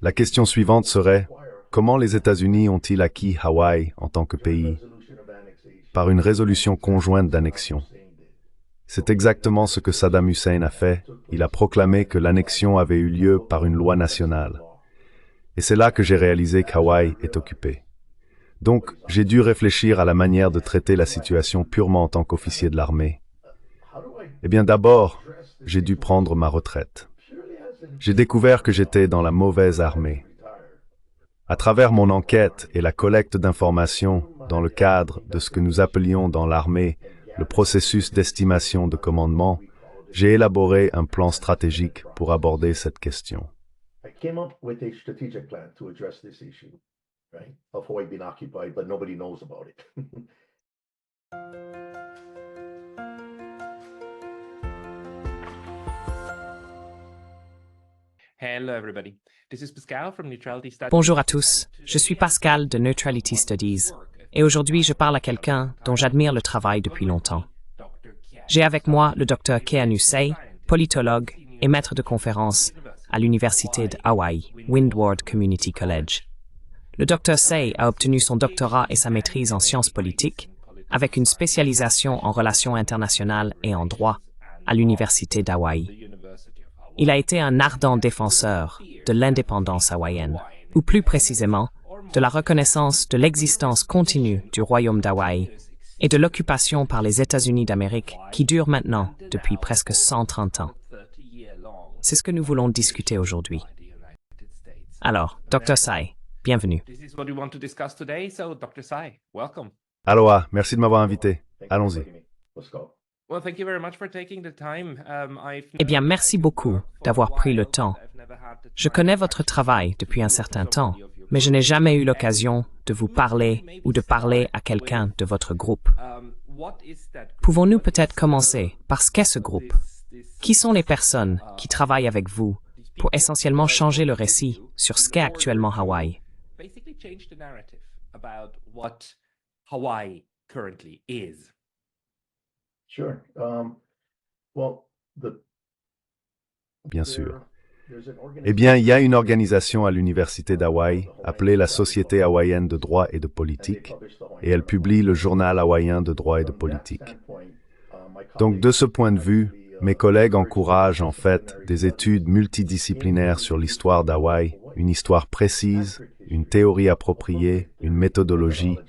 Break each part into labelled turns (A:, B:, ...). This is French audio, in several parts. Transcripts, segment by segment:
A: La question suivante serait, comment les États-Unis ont-ils acquis Hawaï en tant que pays? Par une résolution conjointe d'annexion. C'est exactement ce que Saddam Hussein a fait. Il a proclamé que l'annexion avait eu lieu par une loi nationale. Et c'est là que j'ai réalisé qu'Hawaï est occupé. Donc, j'ai dû réfléchir à la manière de traiter la situation purement en tant qu'officier de l'armée. Eh bien, d'abord, j'ai dû prendre ma retraite. J'ai découvert que j'étais dans la mauvaise armée. À travers mon enquête et la collecte d'informations dans le cadre de ce que nous appelions dans l'armée le processus d'estimation de commandement, j'ai élaboré un plan stratégique pour aborder cette question.
B: Bonjour à tous, je suis Pascal de Neutrality Studies et aujourd'hui je parle à quelqu'un dont j'admire le travail depuis longtemps. J'ai avec moi le Dr Keanu Say, politologue et maître de conférence à l'Université de Hawaï, Windward Community College. Le Dr Say a obtenu son doctorat et sa maîtrise en sciences politiques avec une spécialisation en relations internationales et en droit à l'Université d'Hawaï. Il a été un ardent défenseur de l'indépendance hawaïenne, ou plus précisément, de la reconnaissance de l'existence continue du Royaume d'Hawaï et de l'occupation par les États-Unis d'Amérique qui dure maintenant depuis presque 130 ans. C'est ce que nous voulons discuter aujourd'hui. Alors, Dr. Say, bienvenue.
A: Aloha, merci de m'avoir invité. Allons-y.
B: Eh bien, merci beaucoup d'avoir pris le temps. Je connais votre travail depuis un certain temps, mais je n'ai jamais eu l'occasion de vous parler ou de parler à quelqu'un de votre groupe. Pouvons-nous peut-être commencer par ce qu'est ce groupe? Qui sont les personnes qui travaillent avec vous pour essentiellement changer le récit sur ce qu'est actuellement Hawaï?
A: Bien sûr. Eh bien, il y a une organisation à l'Université d'Hawaï appelée la Société hawaïenne de droit et de politique, et elle publie le Journal hawaïen de droit et de politique. Donc, de ce point de vue, mes collègues encouragent en fait des études multidisciplinaires sur l'histoire d'Hawaï, une histoire précise, une théorie appropriée, une méthodologie,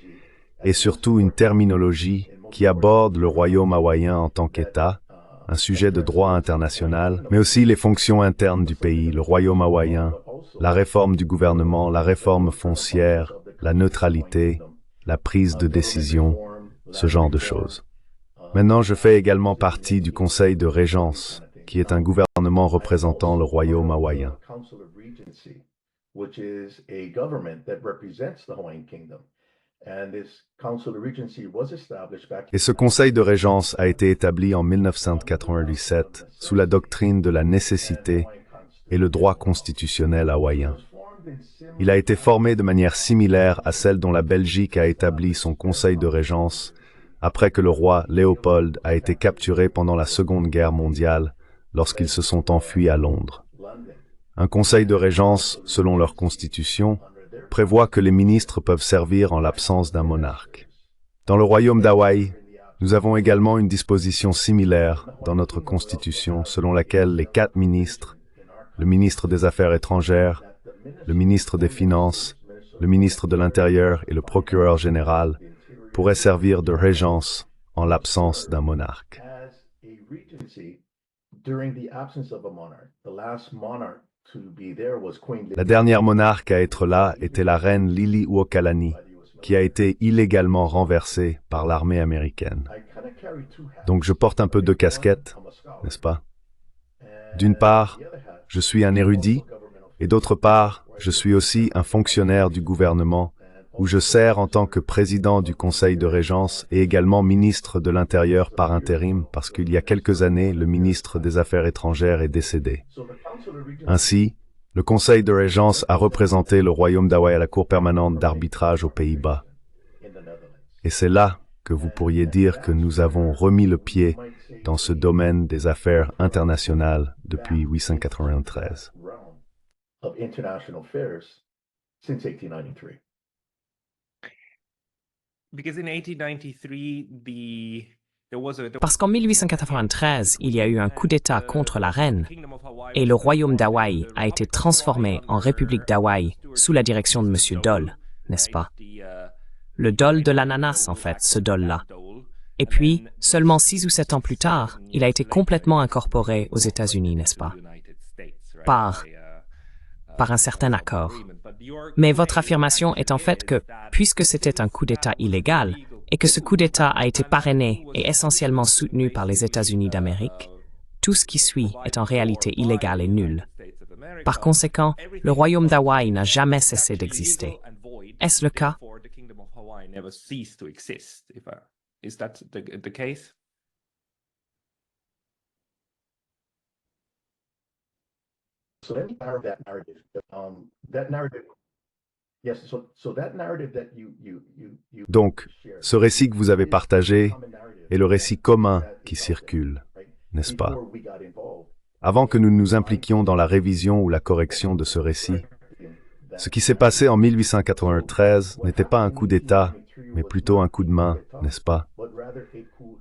A: et surtout une terminologie qui aborde le royaume hawaïen en tant qu'État, un sujet de droit international, mais aussi les fonctions internes du pays, le royaume hawaïen, la réforme du gouvernement, la réforme foncière, la neutralité, la prise de décision, ce genre de choses. Maintenant, je fais également partie du Conseil de Régence, qui est un gouvernement représentant le royaume hawaïen. Et ce conseil de régence a été établi en 1997 sous la doctrine de la nécessité et le droit constitutionnel hawaïen. Il a été formé de manière similaire à celle dont la Belgique a établi son conseil de régence après que le roi Léopold a été capturé pendant la Seconde Guerre mondiale lorsqu'ils se sont enfuis à Londres. Un conseil de régence, selon leur constitution, prévoit que les ministres peuvent servir en l'absence d'un monarque. Dans le royaume d'Hawaï, nous avons également une disposition similaire dans notre constitution selon laquelle les 4 ministres, le ministre des Affaires étrangères, le ministre des Finances, le ministre de l'Intérieur et le procureur général pourraient servir de régence en l'absence d'un monarque. La dernière monarque à être là était la reine Liliuokalani, qui a été illégalement renversée par l'armée américaine. Donc je porte un peu 2 casquettes, n'est-ce pas? D'une part, je suis un érudit, et d'autre part, je suis aussi un fonctionnaire du gouvernement, où je sers en tant que président du Conseil de Régence et également ministre de l'Intérieur par intérim, parce qu'il y a quelques années, le ministre des Affaires étrangères est décédé. Ainsi, le Conseil de Régence a représenté le Royaume d'Hawaï à la Cour permanente d'arbitrage aux Pays-Bas. Et c'est là que vous pourriez dire que nous avons remis le pied dans ce domaine des affaires internationales depuis 1893.
B: Parce qu'en 1893, il y a eu un coup d'État contre la reine et le royaume d'Hawaï a été transformé en République d'Hawaï sous la direction de M. Dole, n'est-ce pas? Le Dole de l'ananas, en fait, ce Dole-là. Et puis, seulement 6 ou 7 ans plus tard, il a été complètement incorporé aux États-Unis, n'est-ce pas? Par un certain accord. Mais votre affirmation est en fait que, puisque c'était un coup d'État illégal, et que ce coup d'État a été parrainé et essentiellement soutenu par les États-Unis d'Amérique, tout ce qui suit est en réalité illégal et nul. Par conséquent, le royaume d'Hawaï n'a jamais cessé d'exister. Est-ce le cas?
A: Donc, ce récit que vous avez partagé est le récit commun qui circule, n'est-ce pas? Avant que nous nous impliquions dans la révision ou la correction de ce récit, ce qui s'est passé en 1893 n'était pas un coup d'État, mais plutôt un coup de main, n'est-ce pas?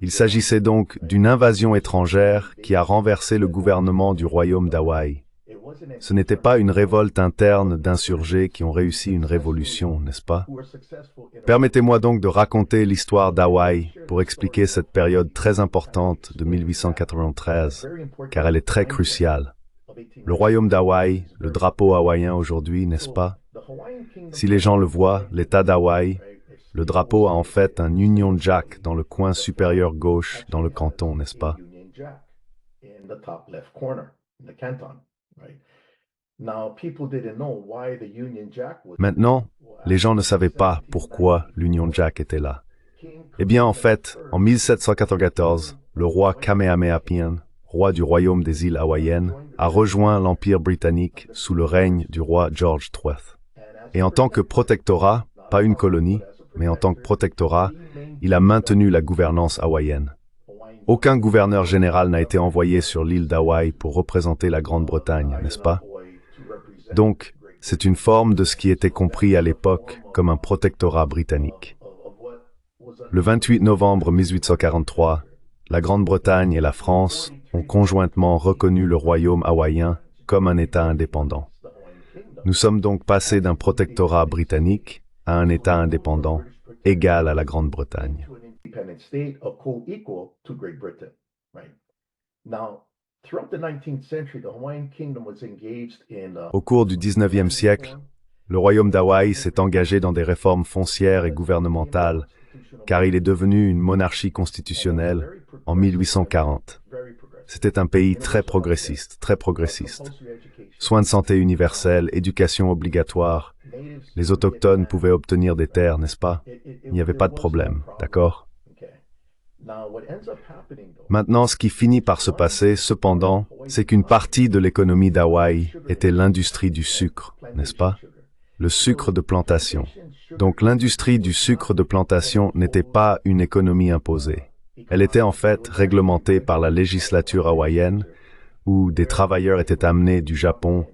A: Il s'agissait donc d'une invasion étrangère qui a renversé le gouvernement du royaume d'Hawaï. Ce n'était pas une révolte interne d'insurgés qui ont réussi une révolution, n'est-ce pas? Permettez-moi donc de raconter l'histoire d'Hawaï pour expliquer cette période très importante de 1893, car elle est très cruciale. Le royaume d'Hawaï, le drapeau hawaïen aujourd'hui, n'est-ce pas? Si les gens le voient, l'État d'Hawaï, le drapeau a en fait un Union Jack dans le coin supérieur gauche dans le canton, n'est-ce pas? Maintenant, les gens ne savaient pas pourquoi l'Union Jack était là. Eh bien, en fait, en 1794, le roi Kamehameha, roi du royaume des îles hawaïennes, a rejoint l'Empire britannique sous le règne du roi George III. Et en tant que protectorat, pas une colonie, mais en tant que protectorat, il a maintenu la gouvernance hawaïenne. Aucun gouverneur général n'a été envoyé sur l'île d'Hawaï pour représenter la Grande-Bretagne, n'est-ce pas? Donc, c'est une forme de ce qui était compris à l'époque comme un protectorat britannique. Le 28 novembre 1843, la Grande-Bretagne et la France ont conjointement reconnu le royaume hawaïen comme un État indépendant. Nous sommes donc passés d'un protectorat britannique à un État indépendant, égal à la Grande-Bretagne. Au cours du 19e siècle, le royaume d'Hawaï s'est engagé dans des réformes foncières et gouvernementales, car il est devenu une monarchie constitutionnelle en 1840. C'était un pays très progressiste, très progressiste. Soins de santé universels, éducation obligatoire. Les autochtones pouvaient obtenir des terres, n'est-ce pas? Il n'y avait pas de problème, d'accord? Maintenant, ce qui finit par se passer, cependant, c'est qu'une partie de l'économie d'Hawaï était l'industrie du sucre, n'est-ce pas? Le sucre de plantation. Donc l'industrie du sucre de plantation n'était pas une économie imposée. Elle était en fait réglementée par la législature hawaïenne, où des travailleurs étaient amenés du Japon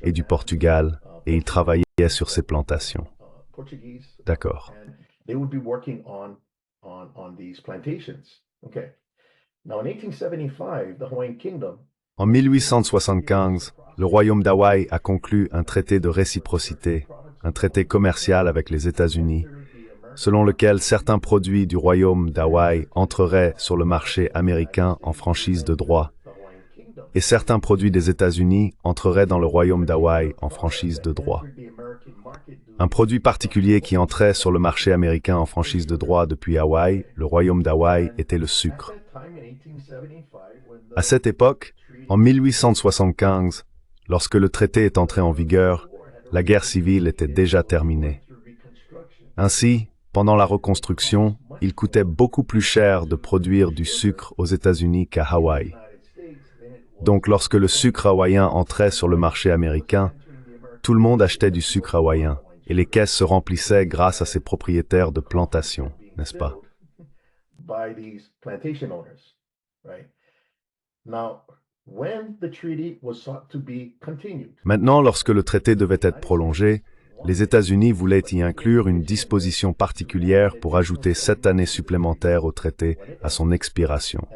A: et du Portugal, et ils travaillaient sur ces plantations. D'accord. En 1875, le royaume d'Hawaï a conclu un traité de réciprocité, un traité commercial avec les États-Unis, selon lequel certains produits du royaume d'Hawaï entreraient sur le marché américain en franchise de droit, et certains produits des États-Unis entreraient dans le royaume d'Hawaï en franchise de droit. Un produit particulier qui entrait sur le marché américain en franchise de droit depuis Hawaï, le royaume d'Hawaï, était le sucre. À cette époque, en 1875, lorsque le traité est entré en vigueur, la guerre civile était déjà terminée. Ainsi, pendant la reconstruction, il coûtait beaucoup plus cher de produire du sucre aux États-Unis qu'à Hawaï. Donc lorsque le sucre hawaïen entrait sur le marché américain, tout le monde achetait du sucre hawaïen, et les caisses se remplissaient grâce à ces propriétaires de plantations, n'est-ce pas? Maintenant, lorsque le traité devait être prolongé, les États-Unis voulaient y inclure une disposition particulière pour ajouter 7 années supplémentaires au traité à son expiration.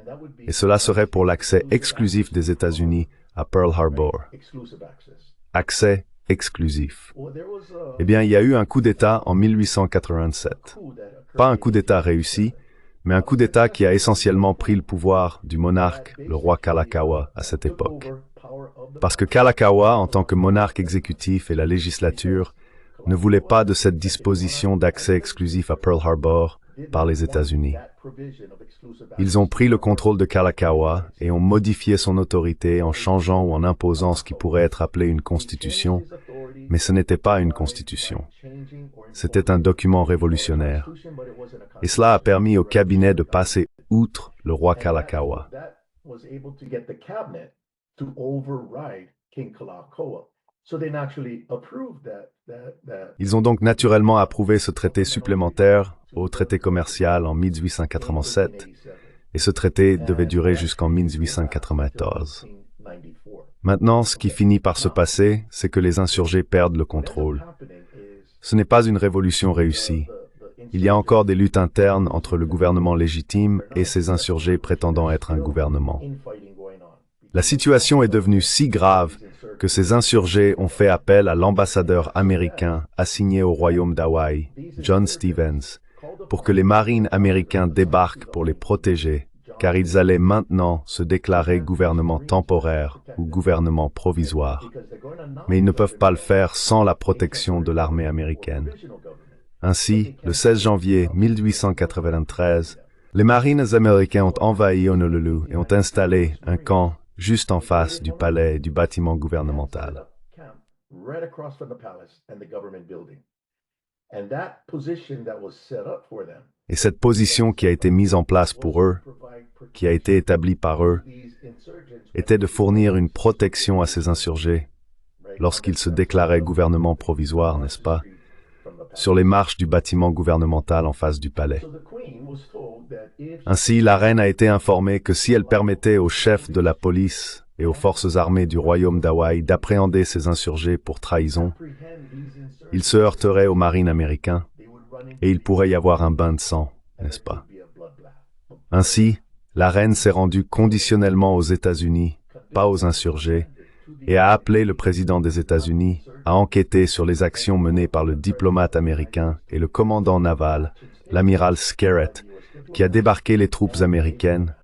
A: Et cela serait pour l'accès exclusif des États-Unis à Pearl Harbor. Accès exclusif. Eh bien, il y a eu un coup d'État en 1887. Pas un coup d'État réussi, mais un coup d'État qui a essentiellement pris le pouvoir du monarque, le roi Kalakaua, à cette époque. Parce que Kalakaua, en tant que monarque exécutif et la législature, ne voulait pas de cette disposition d'accès exclusif à Pearl Harbor par les États-Unis. Ils ont pris le contrôle de Kalakaua et ont modifié son autorité en changeant ou en imposant ce qui pourrait être appelé une constitution, mais ce n'était pas une constitution. C'était un document révolutionnaire. Et cela a permis au cabinet de passer outre le roi Kalakaua. Ils ont donc naturellement approuvé ce traité supplémentaire au traité commercial en 1887, et ce traité devait durer jusqu'en 1894. Maintenant, ce qui finit par se passer, c'est que les insurgés perdent le contrôle. Ce n'est pas une révolution réussie. Il y a encore des luttes internes entre le gouvernement légitime et ces insurgés prétendant être un gouvernement. La situation est devenue si grave que ces insurgés ont fait appel à l'ambassadeur américain assigné au royaume d'Hawaï, John Stevens, pour que les marines américains débarquent pour les protéger, car ils allaient maintenant se déclarer gouvernement temporaire ou gouvernement provisoire. Mais ils ne peuvent pas le faire sans la protection de l'armée américaine. Ainsi, le 16 janvier 1893, les marines américains ont envahi Honolulu et ont installé un camp juste en face du palais et du bâtiment gouvernemental. Et cette position qui a été mise en place pour eux, qui a été établie par eux, était de fournir une protection à ces insurgés lorsqu'ils se déclaraient gouvernement provisoire, n'est-ce pas, sur les marches du bâtiment gouvernemental en face du palais. Ainsi, la reine a été informée que si elle permettait aux chefs de la police et aux forces armées du royaume d'Hawaï d'appréhender ces insurgés pour trahison, ils se heurteraient aux marines américains et il pourrait y avoir un bain de sang, n'est-ce pas? Ainsi, la reine s'est rendue conditionnellement aux États-Unis, pas aux insurgés, et a appelé le président des États-Unis à enquêter sur les actions menées par le diplomate américain et le commandant naval, l'amiral Skerrett, qui a débarqué les troupes américaines,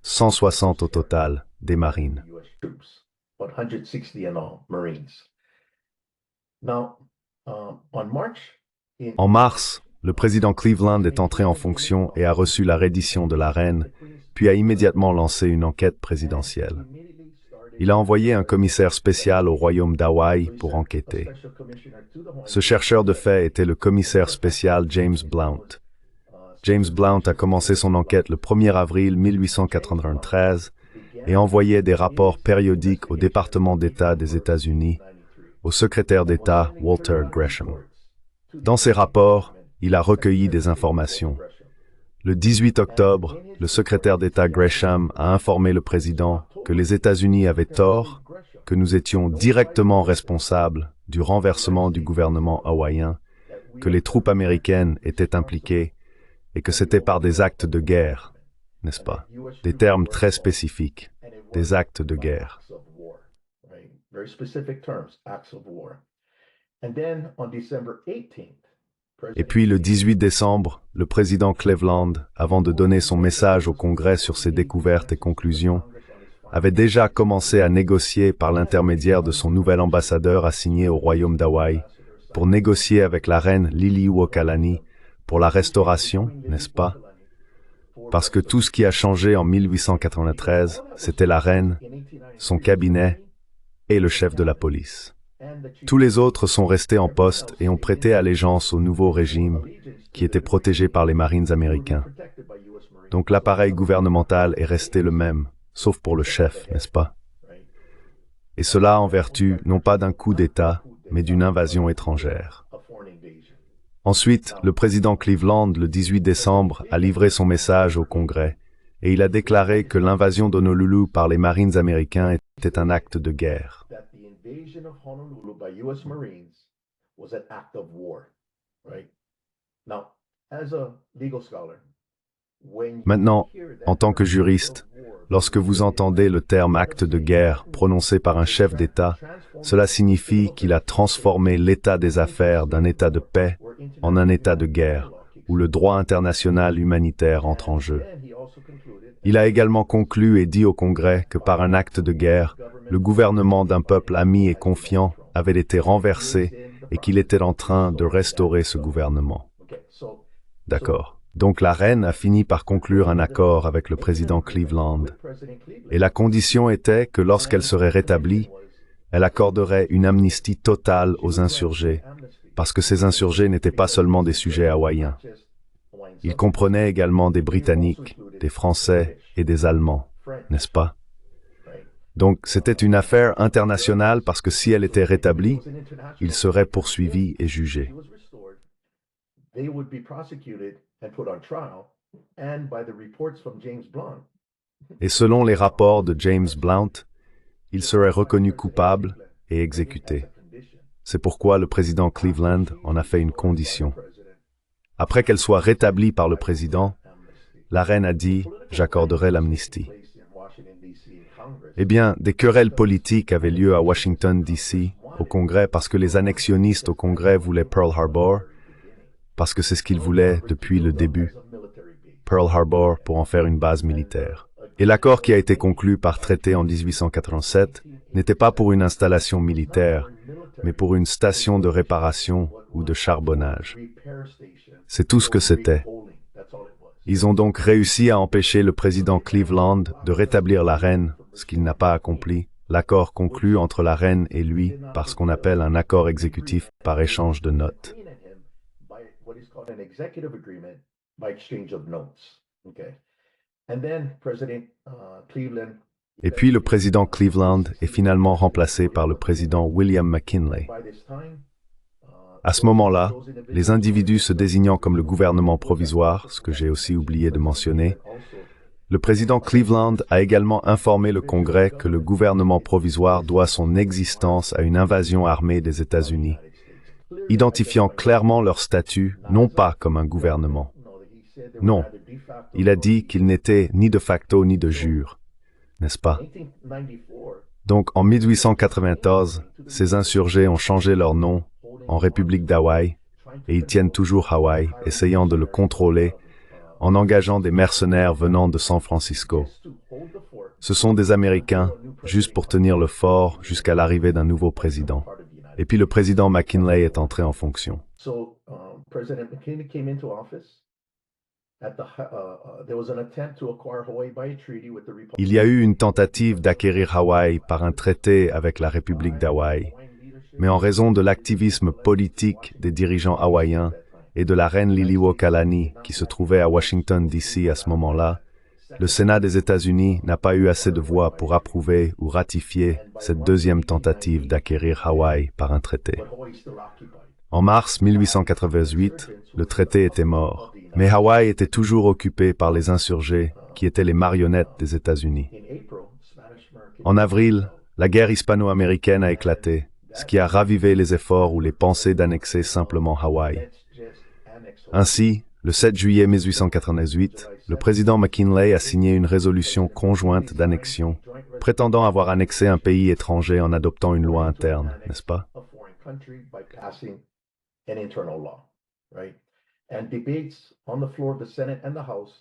A: 160 au total, des marines. En mars, le président Cleveland est entré en fonction et a reçu la reddition de la reine, puis a immédiatement lancé une enquête présidentielle. Il a envoyé un commissaire spécial au royaume d'Hawaï pour enquêter. Ce chercheur de faits était le commissaire spécial James Blount. James Blount a commencé son enquête le 1er avril 1893 et envoyait des rapports périodiques au département d'État des États-Unis, au secrétaire d'État Walter Gresham. Dans ses rapports, il a recueilli des informations. Le 18 octobre, le secrétaire d'État Gresham a informé le président que les États-Unis avaient tort, que nous étions directement responsables du renversement du gouvernement hawaïen, que les troupes américaines étaient impliquées et que c'était par des actes de guerre, n'est-ce pas? Des termes très spécifiques, des actes de guerre. Et puis le 18 décembre, le président Cleveland, avant de donner son message au Congrès sur ses découvertes et conclusions, avait déjà commencé à négocier par l'intermédiaire de son nouvel ambassadeur assigné au royaume d'Hawaï, pour négocier avec la reine Liliuokalani pour la restauration, n'est-ce pas? Parce que tout ce qui a changé en 1893, c'était la reine, son cabinet et le chef de la police. Tous les autres sont restés en poste et ont prêté allégeance au nouveau régime qui était protégé par les Marines américains. Donc l'appareil gouvernemental est resté le même, sauf pour le chef, n'est-ce pas? Et cela en vertu non pas d'un coup d'État, mais d'une invasion étrangère. Ensuite, le président Cleveland, le 18 décembre, a livré son message au Congrès et il a déclaré que l'invasion d'Honolulu par les Marines américains était un acte de guerre. Maintenant, en tant que juriste, lorsque vous entendez le terme acte de guerre prononcé par un chef d'État, cela signifie qu'il a transformé l'état des affaires d'un état de paix en un état de guerre, où le droit international humanitaire entre en jeu. Il a également conclu et dit au Congrès que par un acte de guerre, le gouvernement d'un peuple ami et confiant avait été renversé et qu'il était en train de restaurer ce gouvernement. D'accord. Donc la reine a fini par conclure un accord avec le président Cleveland. Et la condition était que lorsqu'elle serait rétablie, elle accorderait une amnistie totale aux insurgés, parce que ces insurgés n'étaient pas seulement des sujets hawaïens. Ils comprenaient également des Britanniques, des Français et des Allemands, n'est-ce pas? Donc c'était une affaire internationale parce que si elle était rétablie, ils seraient poursuivis et jugés. Et selon les rapports de James Blount, il serait reconnu coupable et exécuté. C'est pourquoi le président Cleveland en a fait une condition. Après qu'elle soit rétablie par le président, la reine a dit « j'accorderai l'amnistie ». Eh bien, des querelles politiques avaient lieu à Washington, D.C., au Congrès, parce que les annexionnistes au Congrès voulaient Pearl Harbor, parce que c'est ce qu'ils voulaient depuis le début. Pearl Harbor pour en faire une base militaire. Et l'accord qui a été conclu par traité en 1887 n'était pas pour une installation militaire, mais pour une station de réparation ou de charbonnage. C'est tout ce que c'était. Ils ont donc réussi à empêcher le président Cleveland de rétablir la reine, ce qu'il n'a pas accompli, l'accord conclu entre la reine et lui par ce qu'on appelle un accord exécutif par échange de notes. Et puis le président Cleveland est finalement remplacé par le président William McKinley. À ce moment-là, les individus se désignant comme le gouvernement provisoire, ce que j'ai aussi oublié de mentionner, le président Cleveland a également informé le Congrès que le gouvernement provisoire doit son existence à une invasion armée des États-Unis, identifiant clairement leur statut non pas comme un gouvernement. Non, il a dit qu'il n'était ni de facto ni de jure, n'est-ce pas? Donc en 1894, ces insurgés ont changé leur nom en République d'Hawaï et ils tiennent toujours Hawaï, essayant de le contrôler en engageant des mercenaires venant de San Francisco. Ce sont des Américains, juste pour tenir le fort jusqu'à l'arrivée d'un nouveau président. Et puis le président McKinley est entré en fonction. Il y a eu une tentative d'acquérir Hawaï par un traité avec la République d'Hawaï, mais en raison de l'activisme politique des dirigeants hawaïens et de la reine Liliuokalani qui se trouvait à Washington, D.C. à ce moment-là, le Sénat des États-Unis n'a pas eu assez de voix pour approuver ou ratifier cette deuxième tentative d'acquérir Hawaï par un traité. En mars 1888, le traité était mort, mais Hawaï était toujours occupé par les insurgés qui étaient les marionnettes des États-Unis. En avril, la guerre hispano-américaine a éclaté, ce qui a ravivé les efforts ou les pensées d'annexer simplement Hawaï. Ainsi, le 7 juillet 1898, le président McKinley a signé une résolution conjointe d'annexion, prétendant avoir annexé un pays étranger en adoptant une loi interne, n'est-ce pas?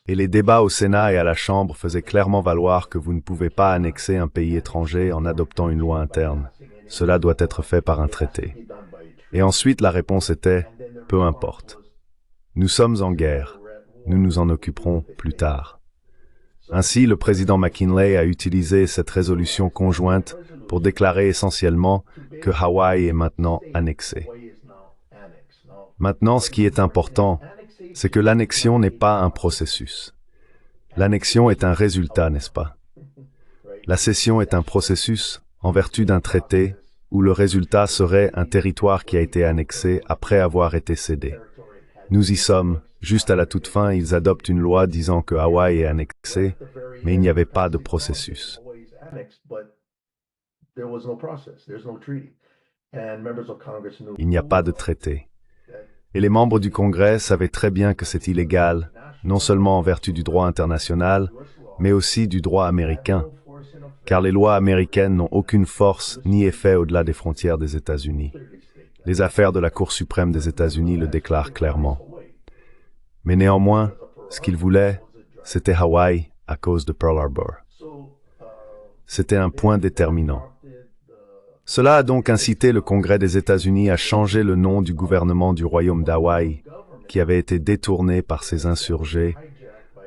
A: Et les débats au Sénat et à la Chambre faisaient clairement valoir que vous ne pouvez pas annexer un pays étranger en adoptant une loi interne. Cela doit être fait par un traité. Et ensuite, la réponse était « peu importe. Nous sommes en guerre. Nous nous en occuperons plus tard. » Ainsi, le président McKinley a utilisé cette résolution conjointe pour déclarer essentiellement que Hawaï est maintenant annexé. Maintenant, ce qui est important, c'est que l'annexion n'est pas un processus. L'annexion est un résultat, n'est-ce pas? La cession est un processus en vertu d'un traité où le résultat serait un territoire qui a été annexé après avoir été cédé. Nous y sommes. Juste à la toute fin, ils adoptent une loi disant que Hawaï est annexé, mais il n'y avait pas de processus. Il n'y a pas de traité. Et les membres du Congrès savaient très bien que c'est illégal, non seulement en vertu du droit international, mais aussi du droit américain, car les lois américaines n'ont aucune force ni effet au-delà des frontières des États-Unis. Les affaires de la Cour suprême des États-Unis le déclarent clairement. Mais néanmoins, ce qu'ils voulaient, c'était Hawaï à cause de Pearl Harbor. C'était un point déterminant. Cela a donc incité le Congrès des États-Unis à changer le nom du gouvernement du royaume d'Hawaï, qui avait été détourné par ces insurgés,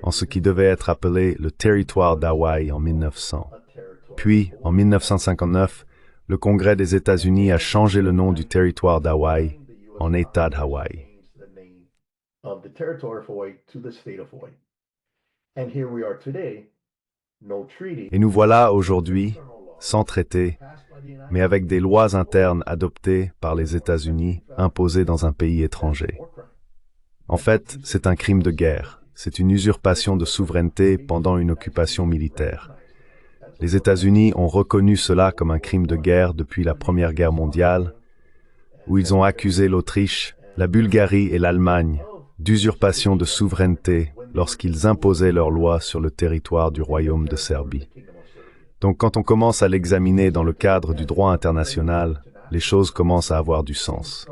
A: en ce qui devait être appelé le territoire d'Hawaï en 1900. Puis, en 1959, le Congrès des États-Unis a changé le nom du territoire d'Hawaï en État d'Hawaï. Et nous voilà aujourd'hui, sans traité, mais avec des lois internes adoptées par les États-Unis, imposées dans un pays étranger. En fait, c'est un crime de guerre. C'est une usurpation de souveraineté pendant une occupation militaire. Les États-Unis ont reconnu cela comme un crime de guerre depuis la Première Guerre mondiale, où ils ont accusé l'Autriche, la Bulgarie et l'Allemagne d'usurpation de souveraineté lorsqu'ils imposaient leurs lois sur le territoire du Royaume de Serbie. Donc quand on commence à l'examiner dans le cadre du droit international, les choses commencent à avoir du sens.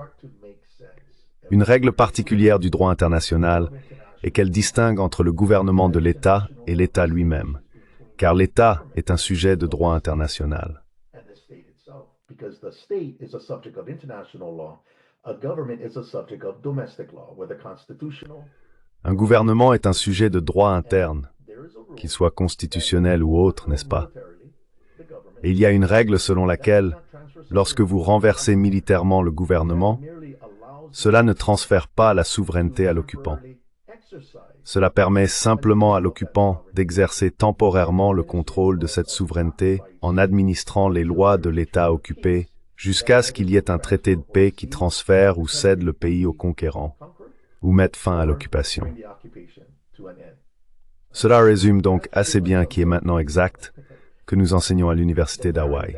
A: Une règle particulière du droit international est qu'elle distingue entre le gouvernement de l'État et l'État lui-même, car l'État est un sujet de droit international. Un gouvernement est un sujet de droit interne, qu'il soit constitutionnel ou autre, n'est-ce pas? Et il y a une règle selon laquelle, lorsque vous renversez militairement le gouvernement, cela ne transfère pas la souveraineté à l'occupant. Cela permet simplement à l'occupant d'exercer temporairement le contrôle de cette souveraineté en administrant les lois de l'État occupé jusqu'à ce qu'il y ait un traité de paix qui transfère ou cède le pays au conquérant ou mette fin à l'occupation. Cela résume donc assez bien qui est maintenant exact que nous enseignons à l'Université d'Hawaï.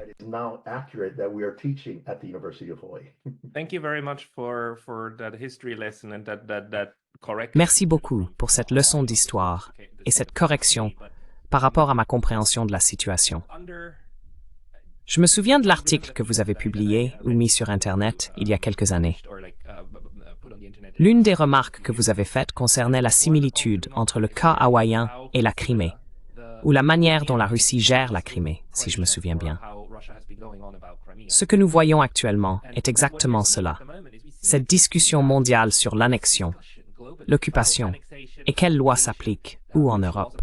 B: Merci beaucoup pour cette leçon d'histoire et cette correction par rapport à ma compréhension de la situation. Je me souviens de l'article que vous avez publié ou mis sur Internet il y a quelques années. L'une des remarques que vous avez faites concernait la similitude entre le cas hawaïen et la Crimée, ou la manière dont la Russie gère la Crimée, si je me souviens bien. Ce que nous voyons actuellement est exactement cela. Cette discussion mondiale sur l'annexion, l'occupation, et quelles lois s'appliquent, où en Europe.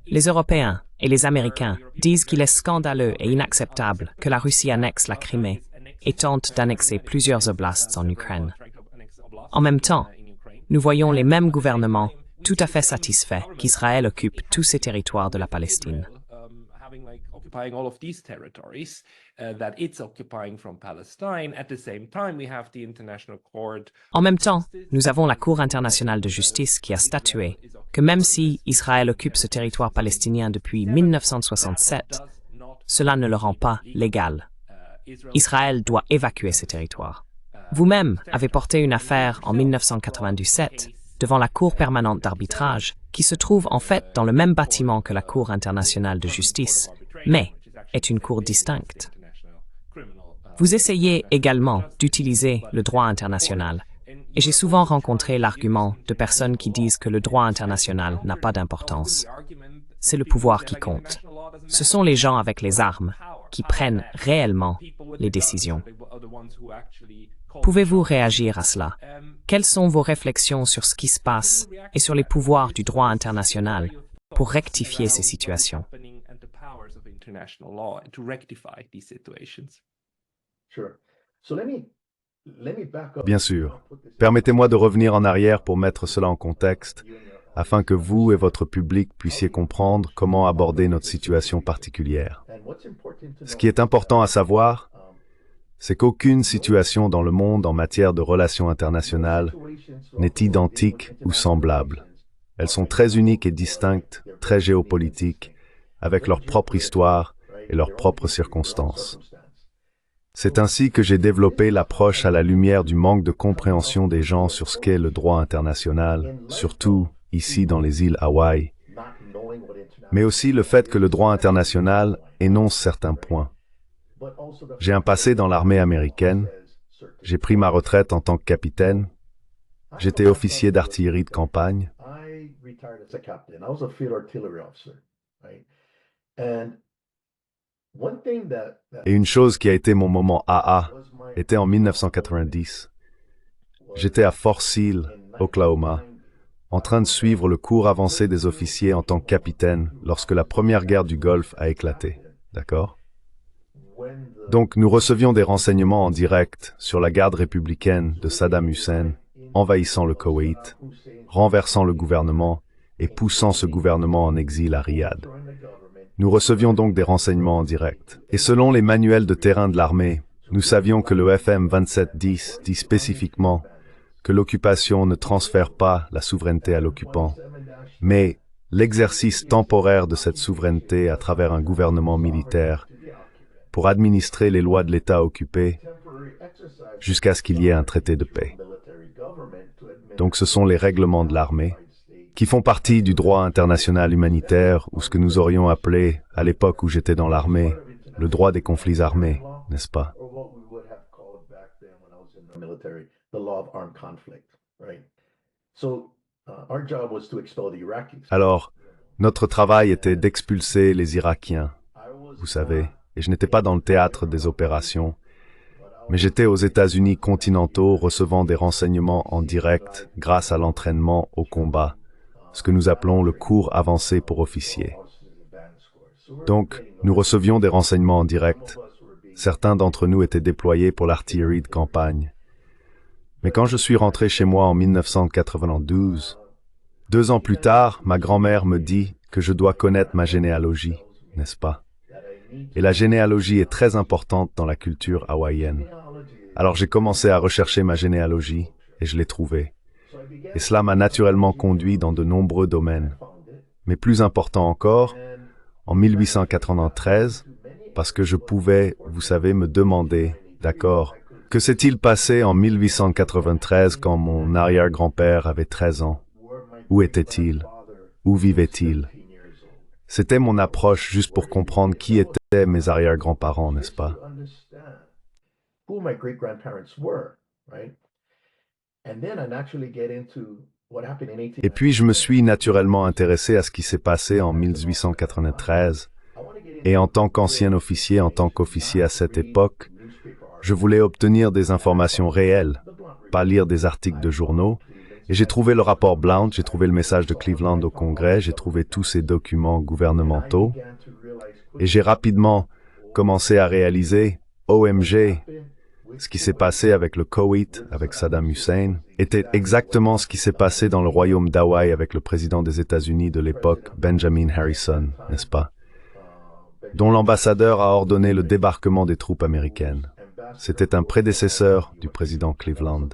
B: Les Européens et les Américains disent qu'il est scandaleux et inacceptable que la Russie annexe la Crimée et tente d'annexer plusieurs oblasts en Ukraine. En même temps, nous voyons les mêmes gouvernements tout à fait satisfaits qu'Israël occupe tous ces territoires de la Palestine. En même temps, nous avons la Cour internationale de justice qui a statué que même si Israël occupe ce territoire palestinien depuis 1967, cela ne le rend pas légal. Israël doit évacuer ce territoire. Vous-même avez porté une affaire en 1997 devant la Cour permanente d'arbitrage qui se trouve en fait dans le même bâtiment que la Cour internationale de justice, mais est une cour distincte. Vous essayez également d'utiliser le droit international, et j'ai souvent rencontré l'argument de personnes qui disent que le droit international n'a pas d'importance. C'est le pouvoir qui compte. Ce sont les gens avec les armes qui prennent réellement les décisions. Pouvez-vous réagir à cela? Quelles sont vos réflexions sur ce qui se passe et sur les pouvoirs du droit international pour rectifier ces situations?
A: Bien sûr. Permettez-moi de revenir en arrière pour mettre cela en contexte, afin que vous et votre public puissiez comprendre comment aborder notre situation particulière. Ce qui est important à savoir, c'est qu'aucune situation dans le monde en matière de relations internationales n'est identique ou semblable. Elles sont très uniques et distinctes, très géopolitiques, avec leur propre histoire et leurs propres circonstances. C'est ainsi que j'ai développé l'approche à la lumière du manque de compréhension des gens sur ce qu'est le droit international, surtout ici dans les îles Hawaï, mais aussi le fait que le droit international énonce certains points. J'ai un passé dans l'armée américaine, j'ai pris ma retraite en tant que capitaine, j'étais officier d'artillerie de campagne. Et une chose qui a été mon moment AA était en 1990. J'étais à Fort Sill, Oklahoma, en train de suivre le cours avancé des officiers en tant que capitaine lorsque la première guerre du Golfe a éclaté. D'accord? Donc nous recevions des renseignements en direct sur la garde républicaine de Saddam Hussein, envahissant le Koweït, renversant le gouvernement et poussant ce gouvernement en exil à Riyad. Nous recevions donc des renseignements en direct. Et selon les manuels de terrain de l'armée, nous savions que le FM 2710 dit spécifiquement que l'occupation ne transfère pas la souveraineté à l'occupant, mais l'exercice temporaire de cette souveraineté à travers un gouvernement militaire pour administrer les lois de l'État occupé jusqu'à ce qu'il y ait un traité de paix. Donc ce sont les règlements de l'armée qui font partie du droit international humanitaire ou ce que nous aurions appelé, à l'époque où j'étais dans l'armée, le droit des conflits armés, n'est-ce pas? Alors, notre travail était d'expulser les Irakiens, vous savez, et je n'étais pas dans le théâtre des opérations, mais j'étais aux États-Unis continentaux recevant des renseignements en direct grâce à l'entraînement au combat, ce que nous appelons le cours avancé pour officiers. Donc, nous recevions des renseignements en direct. Certains d'entre nous étaient déployés pour l'artillerie de campagne. Mais quand je suis rentré chez moi en 1992, 2 ans plus tard, ma grand-mère me dit que je dois connaître ma généalogie, n'est-ce pas? Et la généalogie est très importante dans la culture hawaïenne. Alors j'ai commencé à rechercher ma généalogie et je l'ai trouvée. Et cela m'a naturellement conduit dans de nombreux domaines. Mais plus important encore, en 1893, parce que je pouvais, vous savez, me demander, d'accord, que s'est-il passé en 1893 quand mon arrière-grand-père avait 13 ans? Où était-il? Où vivait-il? C'était mon approche juste pour comprendre qui étaient mes arrière-grands-parents, n'est-ce pas? Et puis je me suis naturellement intéressé à ce qui s'est passé en 1893, et en tant qu'ancien officier, en tant qu'officier à cette époque, je voulais obtenir des informations réelles, pas lire des articles de journaux, et j'ai trouvé le rapport Blount, j'ai trouvé le message de Cleveland au Congrès, j'ai trouvé tous ces documents gouvernementaux, et j'ai rapidement commencé à réaliser, OMG, ce qui s'est passé avec le Koweït, avec Saddam Hussein, était exactement ce qui s'est passé dans le royaume d'Hawaï avec le président des États-Unis de l'époque, Benjamin Harrison, n'est-ce pas? Dont l'ambassadeur a ordonné le débarquement des troupes américaines. C'était un prédécesseur du président Cleveland.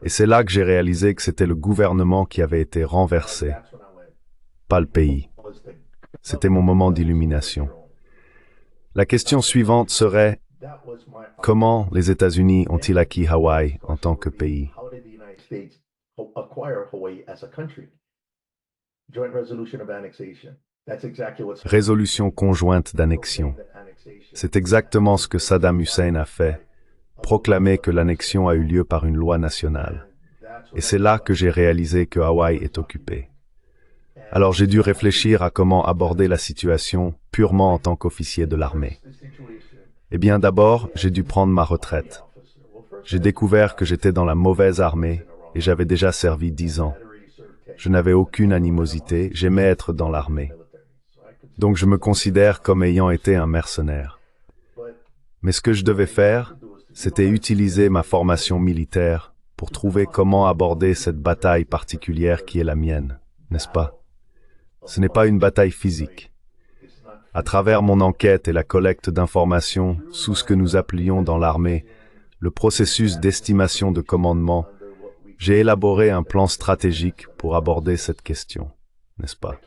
A: Et c'est là que j'ai réalisé que c'était le gouvernement qui avait été renversé, pas le pays. C'était mon moment d'illumination. La question suivante serait, comment les États-Unis ont-ils acquis Hawaï en tant que pays? Résolution conjointe d'annexion. C'est exactement ce que Saddam Hussein a fait, proclamer que l'annexion a eu lieu par une loi nationale. Et c'est là que j'ai réalisé que Hawaï est occupé. Alors j'ai dû réfléchir à comment aborder la situation purement en tant qu'officier de l'armée. Eh bien d'abord, j'ai dû prendre ma retraite. J'ai découvert que j'étais dans la mauvaise armée et j'avais déjà servi 10 ans. Je n'avais aucune animosité, j'aimais être dans l'armée. Donc je me considère comme ayant été un mercenaire. Mais ce que je devais faire, c'était utiliser ma formation militaire pour trouver comment aborder cette bataille particulière qui est la mienne, n'est-ce pas? Ce n'est pas une bataille physique. À travers mon enquête et la collecte d'informations sous ce que nous appelions dans l'armée le processus d'estimation de commandement, j'ai élaboré un plan stratégique pour aborder cette question, n'est-ce pas?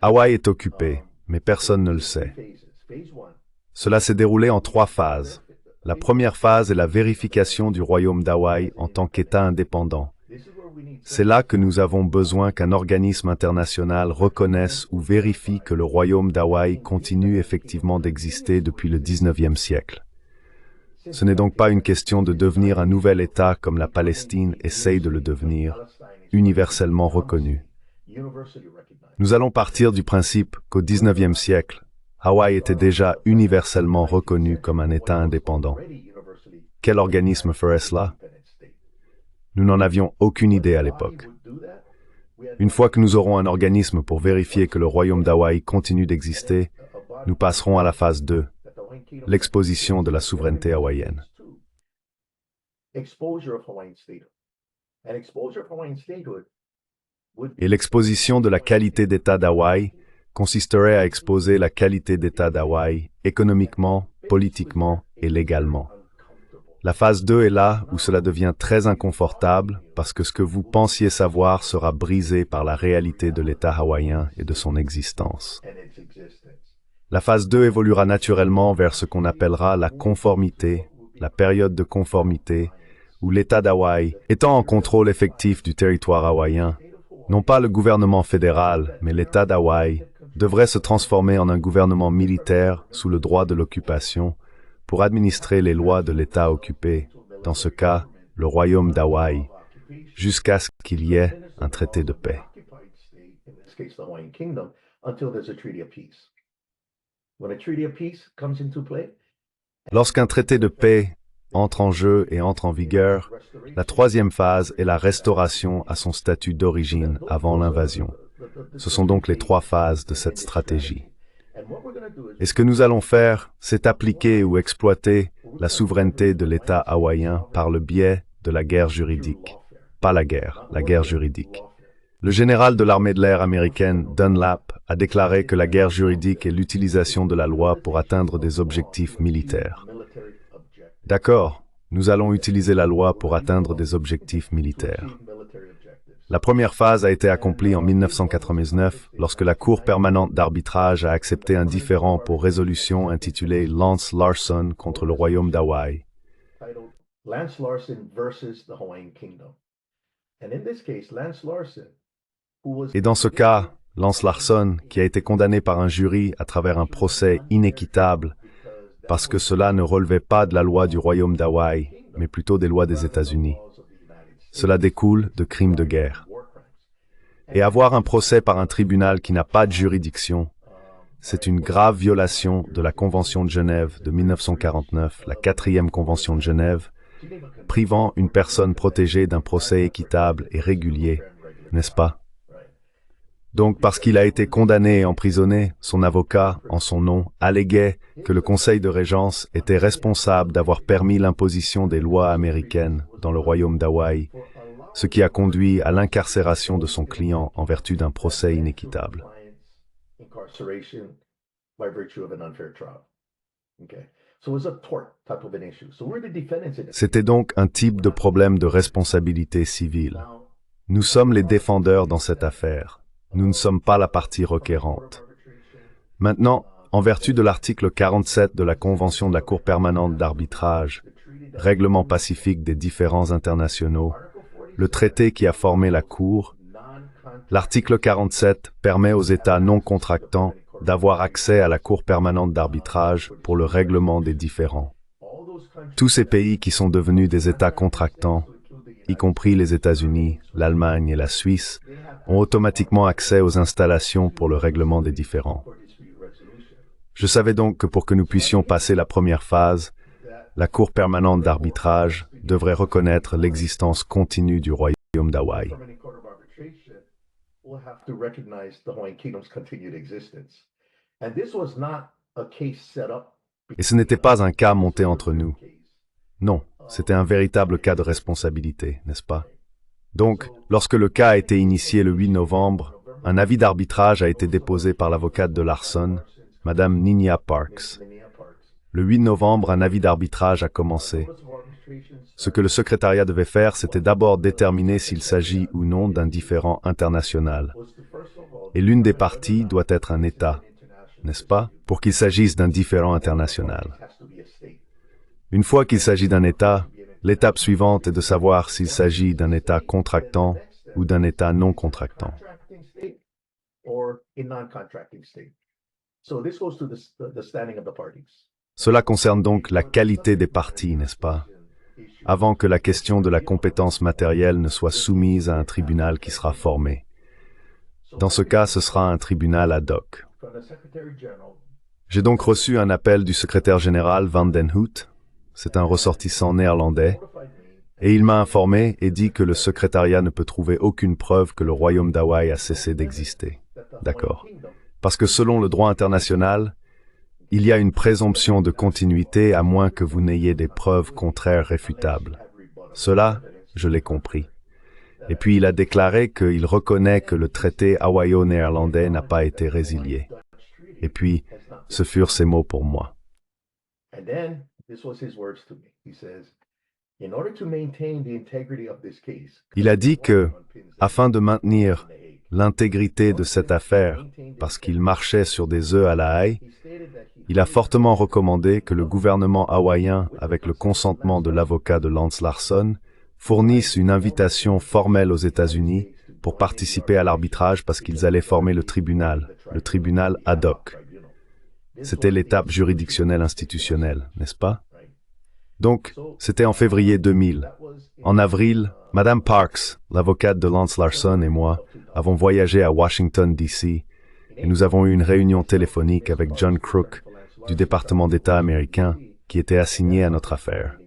A: Hawaï est occupé, mais personne ne le sait. Cela s'est déroulé en 3 phases. La première phase est la vérification du royaume d'Hawaï en tant qu'État indépendant. C'est là que nous avons besoin qu'un organisme international reconnaisse ou vérifie que le royaume d'Hawaï continue effectivement d'exister depuis le 19e siècle. Ce n'est donc pas une question de devenir un nouvel État comme la Palestine essaye de le devenir, universellement reconnu. Nous allons partir du principe qu'au 19e siècle, Hawaï était déjà universellement reconnu comme un État indépendant. Quel organisme ferait cela? Nous n'en avions aucune idée à l'époque. Une fois que nous aurons un organisme pour vérifier que le royaume d'Hawaï continue d'exister, nous passerons à la phase 2, l'exposition de la souveraineté hawaïenne. Et l'exposition de la qualité d'État d'Hawaï consisterait à exposer la qualité d'État d'Hawaï économiquement, politiquement et légalement. La phase 2 est là où cela devient très inconfortable parce que ce que vous pensiez savoir sera brisé par la réalité de l'État hawaïen et de son existence. La phase 2 évoluera naturellement vers ce qu'on appellera la conformité, la période de conformité, où l'État d'Hawaï, étant en contrôle effectif du territoire hawaïen, non pas le gouvernement fédéral, mais l'État d'Hawaï, devrait se transformer en un gouvernement militaire sous le droit de l'occupation pour administrer les lois de l'État occupé, dans ce cas, le royaume d'Hawaï, jusqu'à ce qu'il y ait un traité de paix. Lorsqu'un traité de paix entre en jeu et entre en vigueur, la troisième phase est la restauration à son statut d'origine avant l'invasion. Ce sont donc les 3 phases de cette stratégie. Et ce que nous allons faire, c'est appliquer ou exploiter la souveraineté de l'État hawaïen par le biais de la guerre juridique. Pas la guerre juridique. Le général de l'armée de l'air américaine, Dunlap, a déclaré que la guerre juridique est l'utilisation de la loi pour atteindre des objectifs militaires. D'accord, nous allons utiliser la loi pour atteindre des objectifs militaires. La première phase a été accomplie en 1999 lorsque la Cour permanente d'arbitrage a accepté un différend pour résolution intitulé Lance Larson contre le royaume d'Hawaï. Et dans ce cas, Lance Larson, qui a été condamné par un jury à travers un procès inéquitable, parce que cela ne relevait pas de la loi du royaume d'Hawaï, mais plutôt des lois des États-Unis. Cela découle de crimes de guerre. Et avoir un procès par un tribunal qui n'a pas de juridiction, c'est une grave violation de la Convention de Genève de 1949, la 4e Convention de Genève, privant une personne protégée d'un procès équitable et régulier, n'est-ce pas? Donc, parce qu'il a été condamné et emprisonné, son avocat, en son nom, alléguait que le Conseil de Régence était responsable d'avoir permis l'imposition des lois américaines dans le royaume d'Hawaï, ce qui a conduit à l'incarcération de son client en vertu d'un procès inéquitable. C'était donc un type de problème de responsabilité civile. Nous sommes les défendeurs dans cette affaire. Nous ne sommes pas la partie requérante. Maintenant, en vertu de l'article 47 de la Convention de la Cour permanente d'arbitrage, règlement pacifique des différends internationaux, le traité qui a formé la Cour, l'article 47 permet aux États non contractants d'avoir accès à la Cour permanente d'arbitrage pour le règlement des différends. Tous ces pays qui sont devenus des États contractants, y compris les États-Unis, l'Allemagne et la Suisse, ont automatiquement accès aux installations pour le règlement des différends. Je savais donc que pour que nous puissions passer la première phase, la Cour permanente d'arbitrage devrait reconnaître l'existence continue du royaume d'Hawaï. Et ce n'était pas un cas monté entre nous. Non, c'était un véritable cas de responsabilité, n'est-ce pas? Donc, lorsque le cas a été initié le 8 novembre, un avis d'arbitrage a été déposé par l'avocate de Larson, Madame Ninia Parks. Le 8 novembre, un avis d'arbitrage a commencé. Ce que le secrétariat devait faire, c'était d'abord déterminer s'il s'agit ou non d'un différend international. Et l'une des parties doit être un État, n'est-ce pas, pour qu'il s'agisse d'un différend international. Une fois qu'il s'agit d'un État, l'étape suivante est de savoir s'il s'agit d'un État contractant ou d'un État non contractant. Cela concerne donc la qualité des parties, n'est-ce pas, avant que la question de la compétence matérielle ne soit soumise à un tribunal qui sera formé. Dans ce cas, ce sera un tribunal ad hoc. J'ai donc reçu un appel du secrétaire général Van den Hout, c'est un ressortissant néerlandais, et il m'a informé et dit que le secrétariat ne peut trouver aucune preuve que le royaume d'Hawaï a cessé d'exister. D'accord. Parce que selon le droit international, il y a une présomption de continuité à moins que vous n'ayez des preuves contraires réfutables. Cela, je l'ai compris. Et puis il a déclaré qu'il reconnaît que le traité hawaïo-néerlandais n'a pas été résilié. Et puis, ce furent ses mots pour moi. Il a dit que, afin de maintenir l'intégrité de cette affaire, parce qu'il marchait sur des œufs à la haie, il a fortement recommandé que le gouvernement hawaïen, avec le consentement de l'avocat de Lance Larson, fournisse une invitation formelle aux États-Unis pour participer à l'arbitrage parce qu'ils allaient former le tribunal ad hoc. C'était l'étape juridictionnelle institutionnelle, n'est-ce pas? Donc, c'était en février 2000. En avril, Madame Parks, l'avocate de Lance Larson et moi, avons voyagé à Washington, D.C., et nous avons eu une réunion téléphonique avec John Crook, du département d'État américain, qui était assigné à notre affaire.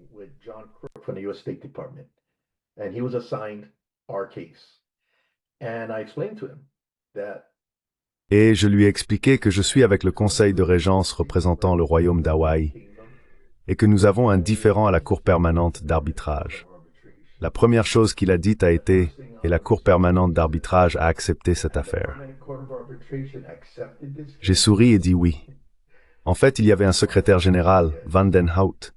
A: Et je lui ai expliqué que je suis avec le conseil de régence représentant le royaume d'Hawaï et que nous avons un différend à la Cour permanente d'arbitrage. La première chose qu'il a dite a été « et la Cour permanente d'arbitrage a accepté cette affaire ». J'ai souri et dit oui. En fait, il y avait un secrétaire général, Van den Hout,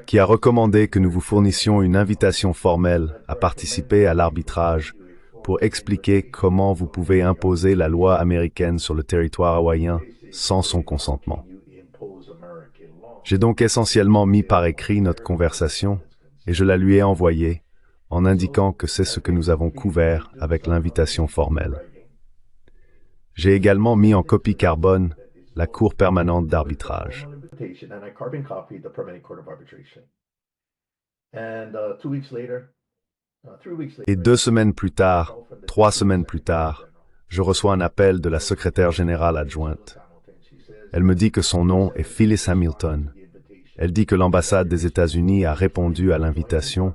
A: qui a recommandé que nous vous fournissions une invitation formelle à participer à l'arbitrage pour expliquer comment vous pouvez imposer la loi américaine sur le territoire hawaïen sans son consentement. J'ai donc essentiellement mis par écrit notre conversation et je la lui ai envoyée en indiquant que c'est ce que nous avons couvert avec l'invitation formelle. J'ai également mis en copie carbone la Cour permanente d'arbitrage. Et 2 semaines plus tard, 3 semaines plus tard, je reçois un appel de la secrétaire générale adjointe. Elle me dit que son nom est Phyllis Hamilton. Elle dit que l'ambassade des États-Unis a répondu à l'invitation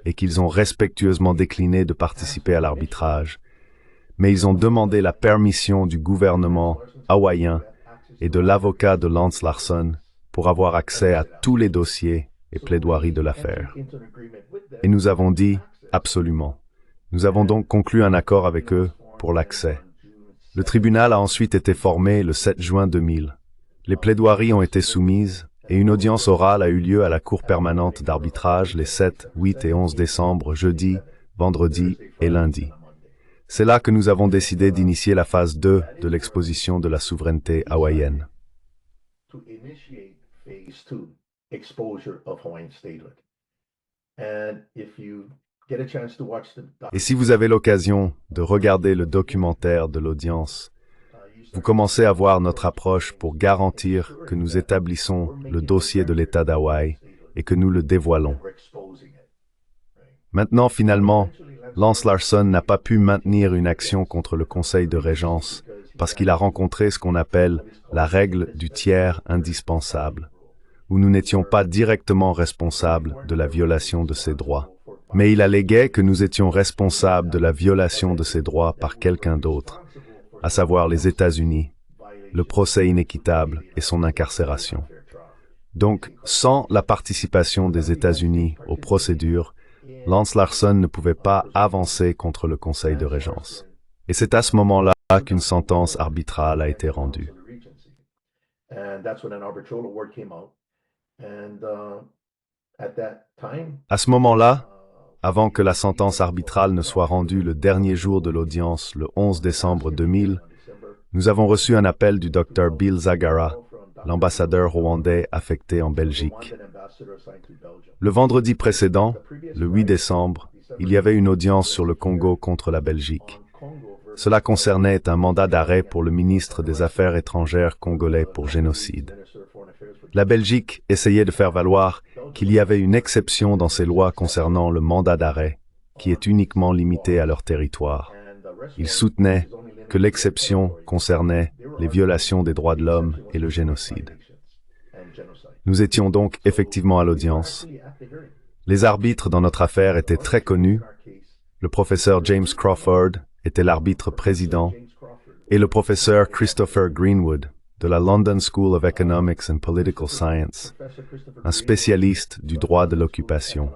A: et qu'ils ont respectueusement décliné de participer à l'arbitrage. Mais ils ont demandé la permission du gouvernement hawaïen et de l'avocat de Lance Larson pour avoir accès à tous les dossiers et plaidoiries de l'affaire. Et nous avons dit absolument. Nous avons donc conclu un accord avec eux pour l'accès. Le tribunal a ensuite été formé le 7 juin 2000. Les plaidoiries ont été soumises et une audience orale a eu lieu à la Cour permanente d'arbitrage les 7, 8 et 11 décembre, jeudi, vendredi et lundi. C'est là que nous avons décidé d'initier la phase 2 de l'exposition de la souveraineté hawaïenne. Et si vous avez l'occasion de regarder le documentaire de l'audience, vous commencez à voir notre approche pour garantir que nous établissons le dossier de l'État d'Hawaï et que nous le dévoilons. Maintenant, finalement, Lance Larson n'a pas pu maintenir une action contre le Conseil de régence parce qu'il a rencontré ce qu'on appelle la règle du tiers indispensable, où nous n'étions pas directement responsables de la violation de ses droits. Mais il alléguait que nous étions responsables de la violation de ses droits par quelqu'un d'autre, à savoir les États-Unis, le procès inéquitable et son incarcération. Donc, sans la participation des États-Unis aux procédures, Lance Larson ne pouvait pas avancer contre le Conseil de Régence. Et c'est à ce moment-là qu'une sentence arbitrale a été rendue. À ce moment-là, avant que la sentence arbitrale ne soit rendue le dernier jour de l'audience, le 11 décembre 2000, nous avons reçu un appel du Dr Bill Zagara, l'ambassadeur rwandais affecté en Belgique. Le vendredi précédent, le 8 décembre, il y avait une audience sur le Congo contre la Belgique. Cela concernait un mandat d'arrêt pour le ministre des Affaires étrangères congolais pour génocide. La Belgique essayait de faire valoir qu'il y avait une exception dans ses lois concernant le mandat d'arrêt, qui est uniquement limité à leur territoire. Ils soutenaient que l'exception concernait les violations des droits de l'homme et le génocide. Nous étions donc effectivement à l'audience. Les arbitres dans notre affaire étaient très connus. Le professeur James Crawford était l'arbitre président et le professeur Christopher Greenwood de la London School of Economics and Political Science, un spécialiste du droit de l'occupation.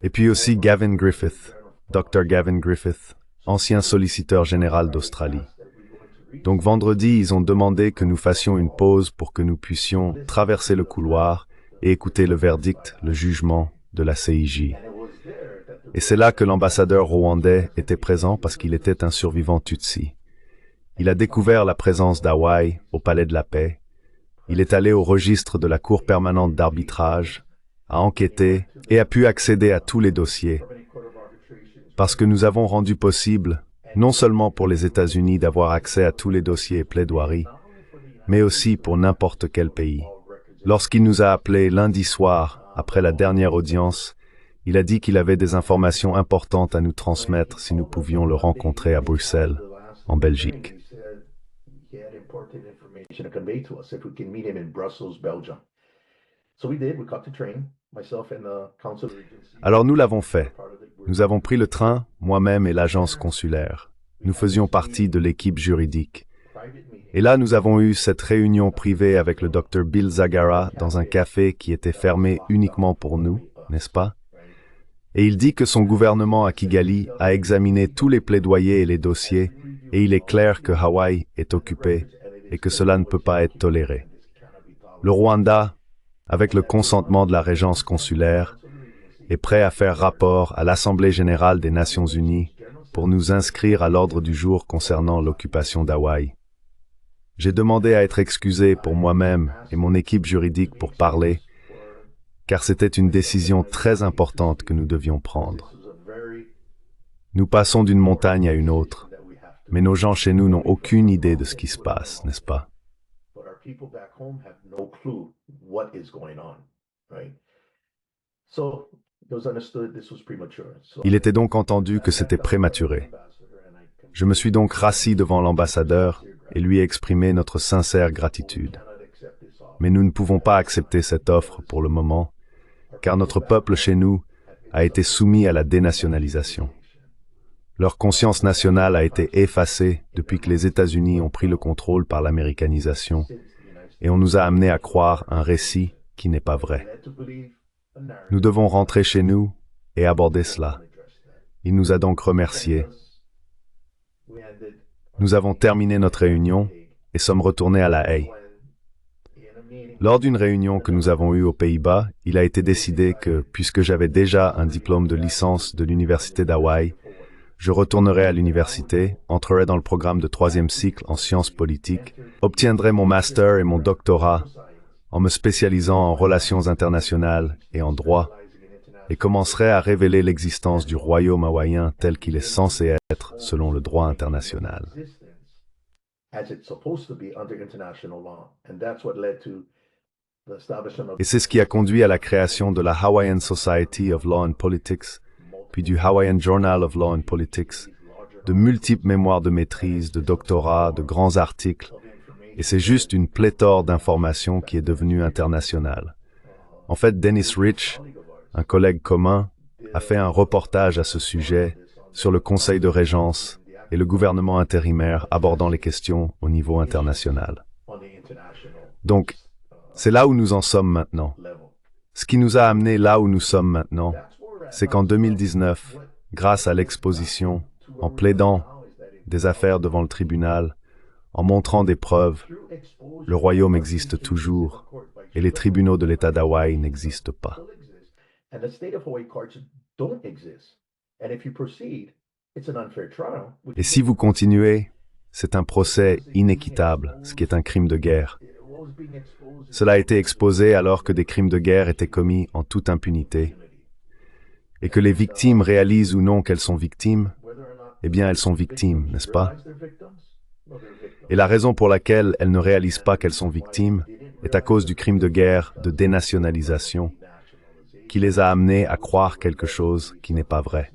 A: Et puis aussi Gavin Griffith, Dr Gavin Griffith, ancien solliciteur général d'Australie. Donc vendredi, ils ont demandé que nous fassions une pause pour que nous puissions traverser le couloir et écouter le verdict, le jugement de la CIJ. Et c'est là que l'ambassadeur rwandais était présent parce qu'il était un survivant Tutsi. Il a découvert la présence d'Hawaï au Palais de la Paix. Il est allé au registre de la Cour permanente d'arbitrage, a enquêté et a pu accéder à tous les dossiers. Parce que nous avons rendu possible, non seulement pour les États-Unis d'avoir accès à tous les dossiers et plaidoiries, mais aussi pour n'importe quel pays. Lorsqu'il nous a appelés lundi soir, après la dernière audience, il a dit qu'il avait des informations importantes à nous transmettre si nous pouvions le rencontrer à Bruxelles, en Belgique. Alors nous l'avons fait. Nous avons pris le train, moi-même et l'agence consulaire. Nous faisions partie de l'équipe juridique. Et là, nous avons eu cette réunion privée avec le Dr Bill Zagara dans un café qui était fermé uniquement pour nous, n'est-ce pas? Et il dit que son gouvernement à Kigali a examiné tous les plaidoyers et les dossiers, et il est clair que Hawaï est occupé et que cela ne peut pas être toléré. Le Rwanda, avec le consentement de la régence consulaire, est prêt à faire rapport à l'Assemblée générale des Nations unies pour nous inscrire à l'ordre du jour concernant l'occupation d'Hawaï. J'ai demandé à être excusé pour moi-même et mon équipe juridique pour parler, car c'était une décision très importante que nous devions prendre. Nous passons d'une montagne à une autre, mais nos gens chez nous n'ont aucune idée de ce qui se passe, n'est-ce pas? Il était donc entendu que c'était prématuré. Je me suis donc rassis devant l'ambassadeur et lui ai exprimé notre sincère gratitude. Mais nous ne pouvons pas accepter cette offre pour le moment, car notre peuple chez nous a été soumis à la dénationalisation. Leur conscience nationale a été effacée depuis que les États-Unis ont pris le contrôle par l'américanisation, et on nous a amenés à croire un récit qui n'est pas vrai. Nous devons rentrer chez nous et aborder cela. Il nous a donc remerciés. Nous avons terminé notre réunion et sommes retournés à La Haye. Lors d'une réunion que nous avons eue aux Pays-Bas, il a été décidé que, puisque j'avais déjà un diplôme de licence de l'Université d'Hawaï, je retournerai à l'université, entrerai dans le programme de 3e cycle en sciences politiques, obtiendrai mon master et mon doctorat en me spécialisant en relations internationales et en droit, et commencerai à révéler l'existence du royaume hawaïen tel qu'il est censé être selon le droit international. Et c'est ce qui a conduit à la création de la Hawaiian Society of Law and Politics, puis du Hawaiian Journal of Law and Politics, de multiples mémoires de maîtrise, de doctorats, de grands articles, et c'est juste une pléthore d'informations qui est devenue internationale. En fait, Dennis Rich, un collègue commun, a fait un reportage à ce sujet sur le Conseil de Régence et le gouvernement intérimaire abordant les questions au niveau international. Donc, C'est là où nous en sommes maintenant. Ce qui nous a amenés là où nous sommes maintenant, c'est qu'en 2019, grâce à l'exposition, en plaidant des affaires devant le tribunal, en montrant des preuves, le royaume existe toujours et les tribunaux de l'État d'Hawaï n'existent pas. Et si vous continuez, c'est un procès inéquitable, ce qui est un crime de guerre. Cela a été exposé alors que des crimes de guerre étaient commis en toute impunité. Et que les victimes réalisent ou non qu'elles sont victimes, eh bien elles sont victimes, n'est-ce pas? Et la raison pour laquelle elles ne réalisent pas qu'elles sont victimes est à cause du crime de guerre de dénationalisation qui les a amenées à croire quelque chose qui n'est pas vrai.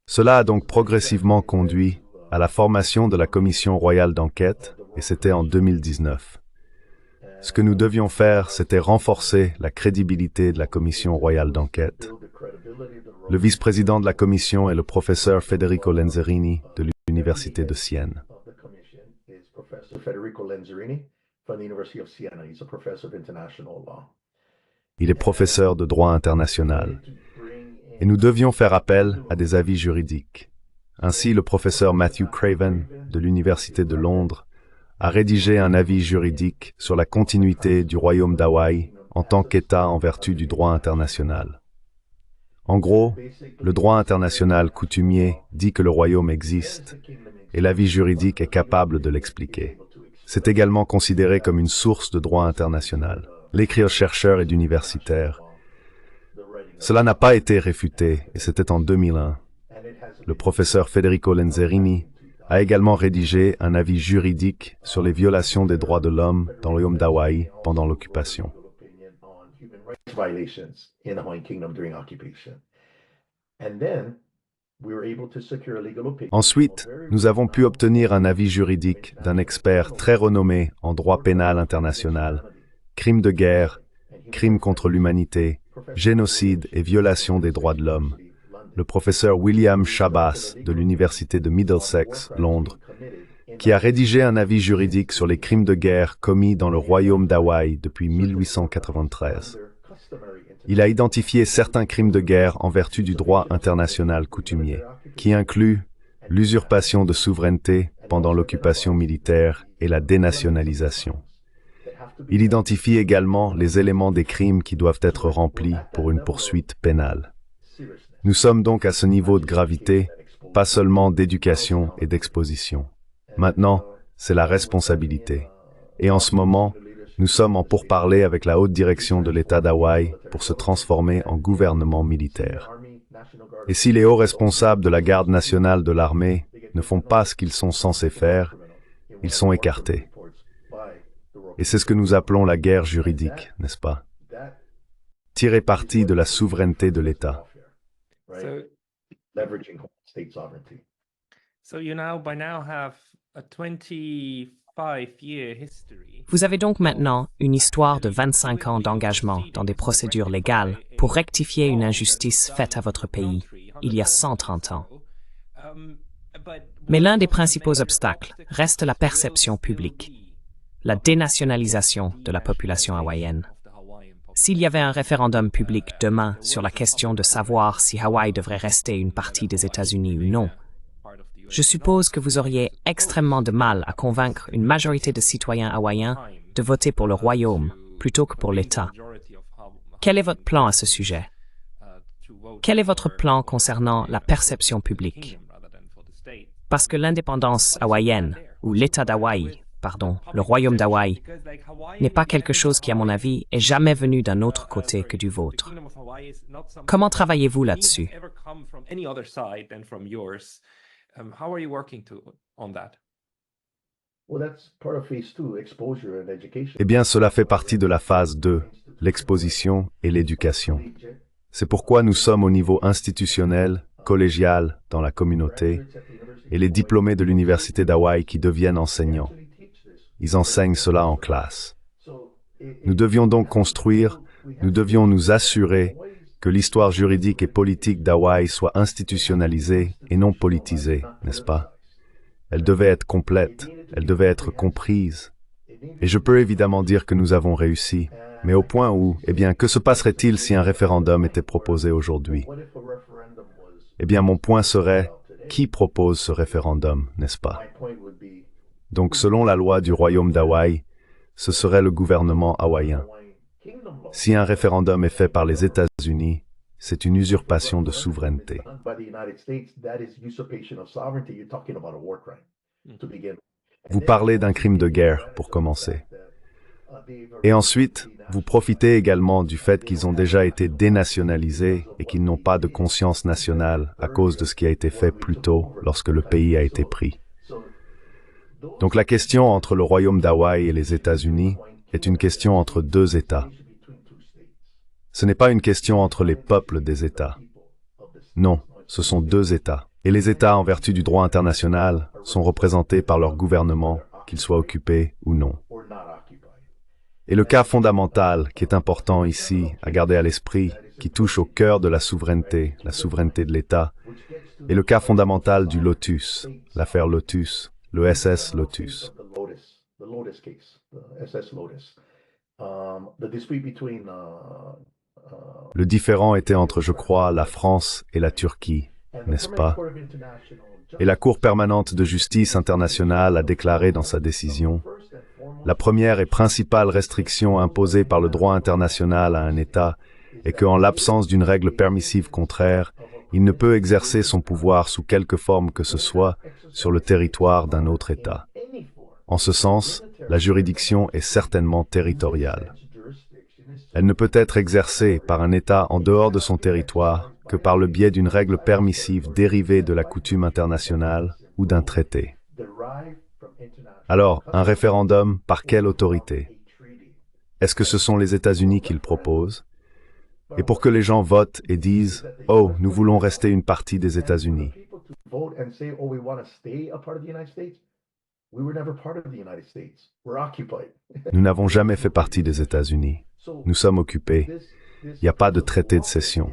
A: Cela a donc progressivement conduit à la formation de la Commission royale d'enquête, et c'était en 2019. Ce que nous devions faire, c'était renforcer la crédibilité de la Commission royale d'enquête. Le vice-président de la Commission est le professeur Federico Lenzerini de l'Université de Sienne. Il est professeur de droit international. Et nous devions faire appel à des avis juridiques. Ainsi, le professeur Matthew Craven de l'Université de Londres a rédigé un avis juridique sur la continuité du royaume d'Hawaï en tant qu'État en vertu du droit international. En gros, le droit international coutumier dit que le royaume existe et l'avis juridique est capable de l'expliquer. C'est également considéré comme une source de droit international. L'écrit aux chercheurs et d'universitaires. Cela n'a pas été réfuté et c'était en 2001. Le professeur Federico Lenzerini a également rédigé un avis juridique sur les violations des droits de l'homme dans le royaume d'Hawaï pendant l'occupation. Ensuite, nous avons pu obtenir un avis juridique d'un expert très renommé en droit pénal international, crimes de guerre, crimes contre l'humanité, génocide et violation des droits de l'homme. Le professeur William Chabas de l'Université de Middlesex, Londres, qui a rédigé un avis juridique sur les crimes de guerre commis dans le royaume d'Hawaï depuis 1893. Il a identifié certains crimes de guerre en vertu du droit international coutumier, qui incluent l'usurpation de souveraineté pendant l'occupation militaire et la dénationalisation. Il identifie également les éléments des crimes qui doivent être remplis pour une poursuite pénale. Nous sommes donc à ce niveau de gravité, pas seulement d'éducation et d'exposition. Maintenant, c'est la responsabilité. Et en ce moment, nous sommes en pourparlers avec la haute direction de l'État d'Hawaï pour se transformer en gouvernement militaire. Et si les hauts responsables de la garde nationale de l'armée ne font pas ce qu'ils sont censés faire, ils sont écartés. Et c'est ce que nous appelons la guerre juridique, n'est-ce pas? Tirer parti de la souveraineté de l'État.
B: Vous avez donc maintenant une histoire de 25 ans d'engagement dans des procédures légales pour rectifier une injustice faite à votre pays il y a 130 ans. Mais l'un des principaux obstacles reste la perception publique, la dénationalisation de la population hawaïenne. S'il y avait un référendum public demain sur la question de savoir si Hawaï devrait rester une partie des États-Unis ou non, je suppose que vous auriez extrêmement de mal à convaincre une majorité de citoyens hawaïens de voter pour le royaume plutôt que pour l'État. Quel est votre plan à ce sujet? Quel est votre plan concernant la perception publique? Parce que l'indépendance hawaïenne, ou l'État d'Hawaï, le royaume d'Hawaï, n'est pas quelque chose qui, à mon avis, est jamais venu d'un autre côté que du vôtre. Comment travaillez-vous là-dessus?
A: Eh bien, cela fait partie de la phase 2, l'exposition et l'éducation. C'est pourquoi nous sommes au niveau institutionnel, collégial, dans la communauté, et les diplômés de l'Université d'Hawaï qui deviennent enseignants. Ils enseignent cela en classe. Nous devions donc nous devions nous assurer que l'histoire juridique et politique d'Hawaï soit institutionnalisée et non politisée, n'est-ce pas? Elle devait être complète, elle devait être comprise, Et je peux évidemment dire que nous avons réussi, mais au point où, eh bien, que se passerait-il si un référendum était proposé aujourd'hui? Eh bien, mon point serait, qui propose ce référendum, n'est-ce pas? Donc, selon la loi du Royaume d'Hawaï, ce serait le gouvernement hawaïen. Si un référendum est fait par les États-Unis, c'est une usurpation de souveraineté. Vous parlez d'un crime de guerre, pour commencer. Et ensuite, vous profitez également du fait qu'ils ont déjà été dénationalisés et qu'ils n'ont pas de conscience nationale à cause de ce qui a été fait plus tôt lorsque le pays a été pris. Donc la question entre le Royaume d'Hawaï et les États-Unis est une question entre deux États. Ce n'est pas une question entre les peuples des États. Non, ce sont deux États. Et les États, en vertu du droit international, sont représentés par leur gouvernement, qu'ils soient occupés ou non. Et le cas fondamental qui est important ici, à garder à l'esprit, qui touche au cœur de la souveraineté de l'État, est le cas fondamental du Lotus, l'affaire Lotus, le SS Lotus. Le différend était entre, je crois, la France et la Turquie, n'est-ce pas? Et la Cour permanente de justice internationale a déclaré dans sa décision: la première et principale restriction imposée par le droit international à un État est qu'en l'absence d'une règle permissive contraire, il ne peut exercer son pouvoir sous quelque forme que ce soit sur le territoire d'un autre État. En ce sens, la juridiction est certainement territoriale. Elle ne peut être exercée par un État en dehors de son territoire que par le biais d'une règle permissive dérivée de la coutume internationale ou d'un traité. Alors, un référendum, par quelle autorité? Est-ce que ce sont les États-Unis qui le proposent? Et pour que les gens votent et disent « Oh, nous voulons rester une partie des États-Unis ». Nous n'avons jamais fait partie des États-Unis. Nous sommes occupés. Il n'y a pas de traité de cession.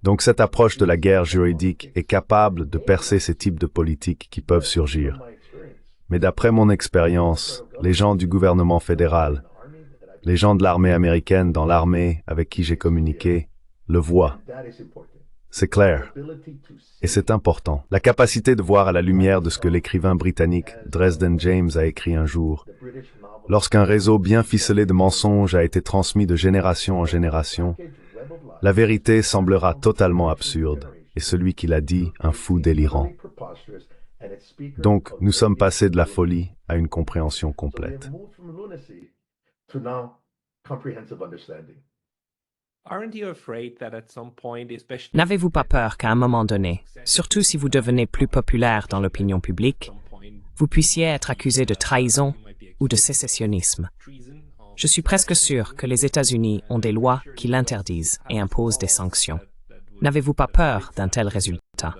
A: Donc cette approche de la guerre juridique est capable de percer ces types de politiques qui peuvent surgir. Mais d'après mon expérience, les gens du gouvernement fédéral, les gens de l'armée américaine dans l'armée avec qui j'ai communiqué, le voient. C'est clair. Et c'est important. La capacité de voir à la lumière de ce que l'écrivain britannique Dresden James a écrit un jour. Lorsqu'un réseau bien ficelé de mensonges a été transmis de génération en génération, la vérité semblera totalement absurde, et celui qui l'a dit, un fou délirant. Donc, nous sommes passés de la folie à une compréhension complète.
B: N'avez-vous pas peur qu'à un moment donné, surtout si vous devenez plus populaire dans l'opinion publique, vous puissiez être accusé de trahison ou de sécessionnisme? Je suis presque sûr que les États-Unis ont des lois qui l'interdisent et imposent des sanctions. N'avez-vous pas peur d'un tel résultat?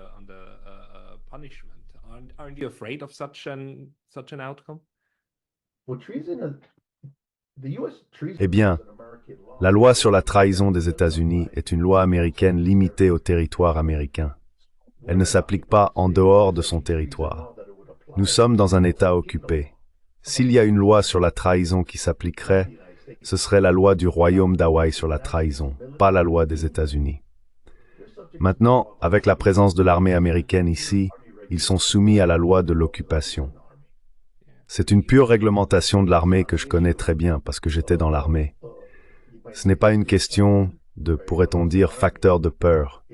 A: Eh bien, la loi sur la trahison des États-Unis est une loi américaine limitée au territoire américain. Elle ne s'applique pas en dehors de son territoire. Nous sommes dans un État occupé. S'il y a une loi sur la trahison qui s'appliquerait, ce serait la loi du Royaume d'Hawaï sur la trahison, pas la loi des États-Unis. Maintenant, avec la présence de l'armée américaine ici, ils sont soumis à la loi de l'occupation. C'est une pure réglementation de l'armée que je connais très bien parce que j'étais dans l'armée. Ce n'est pas une question de, pourrait-on dire, facteur de peur.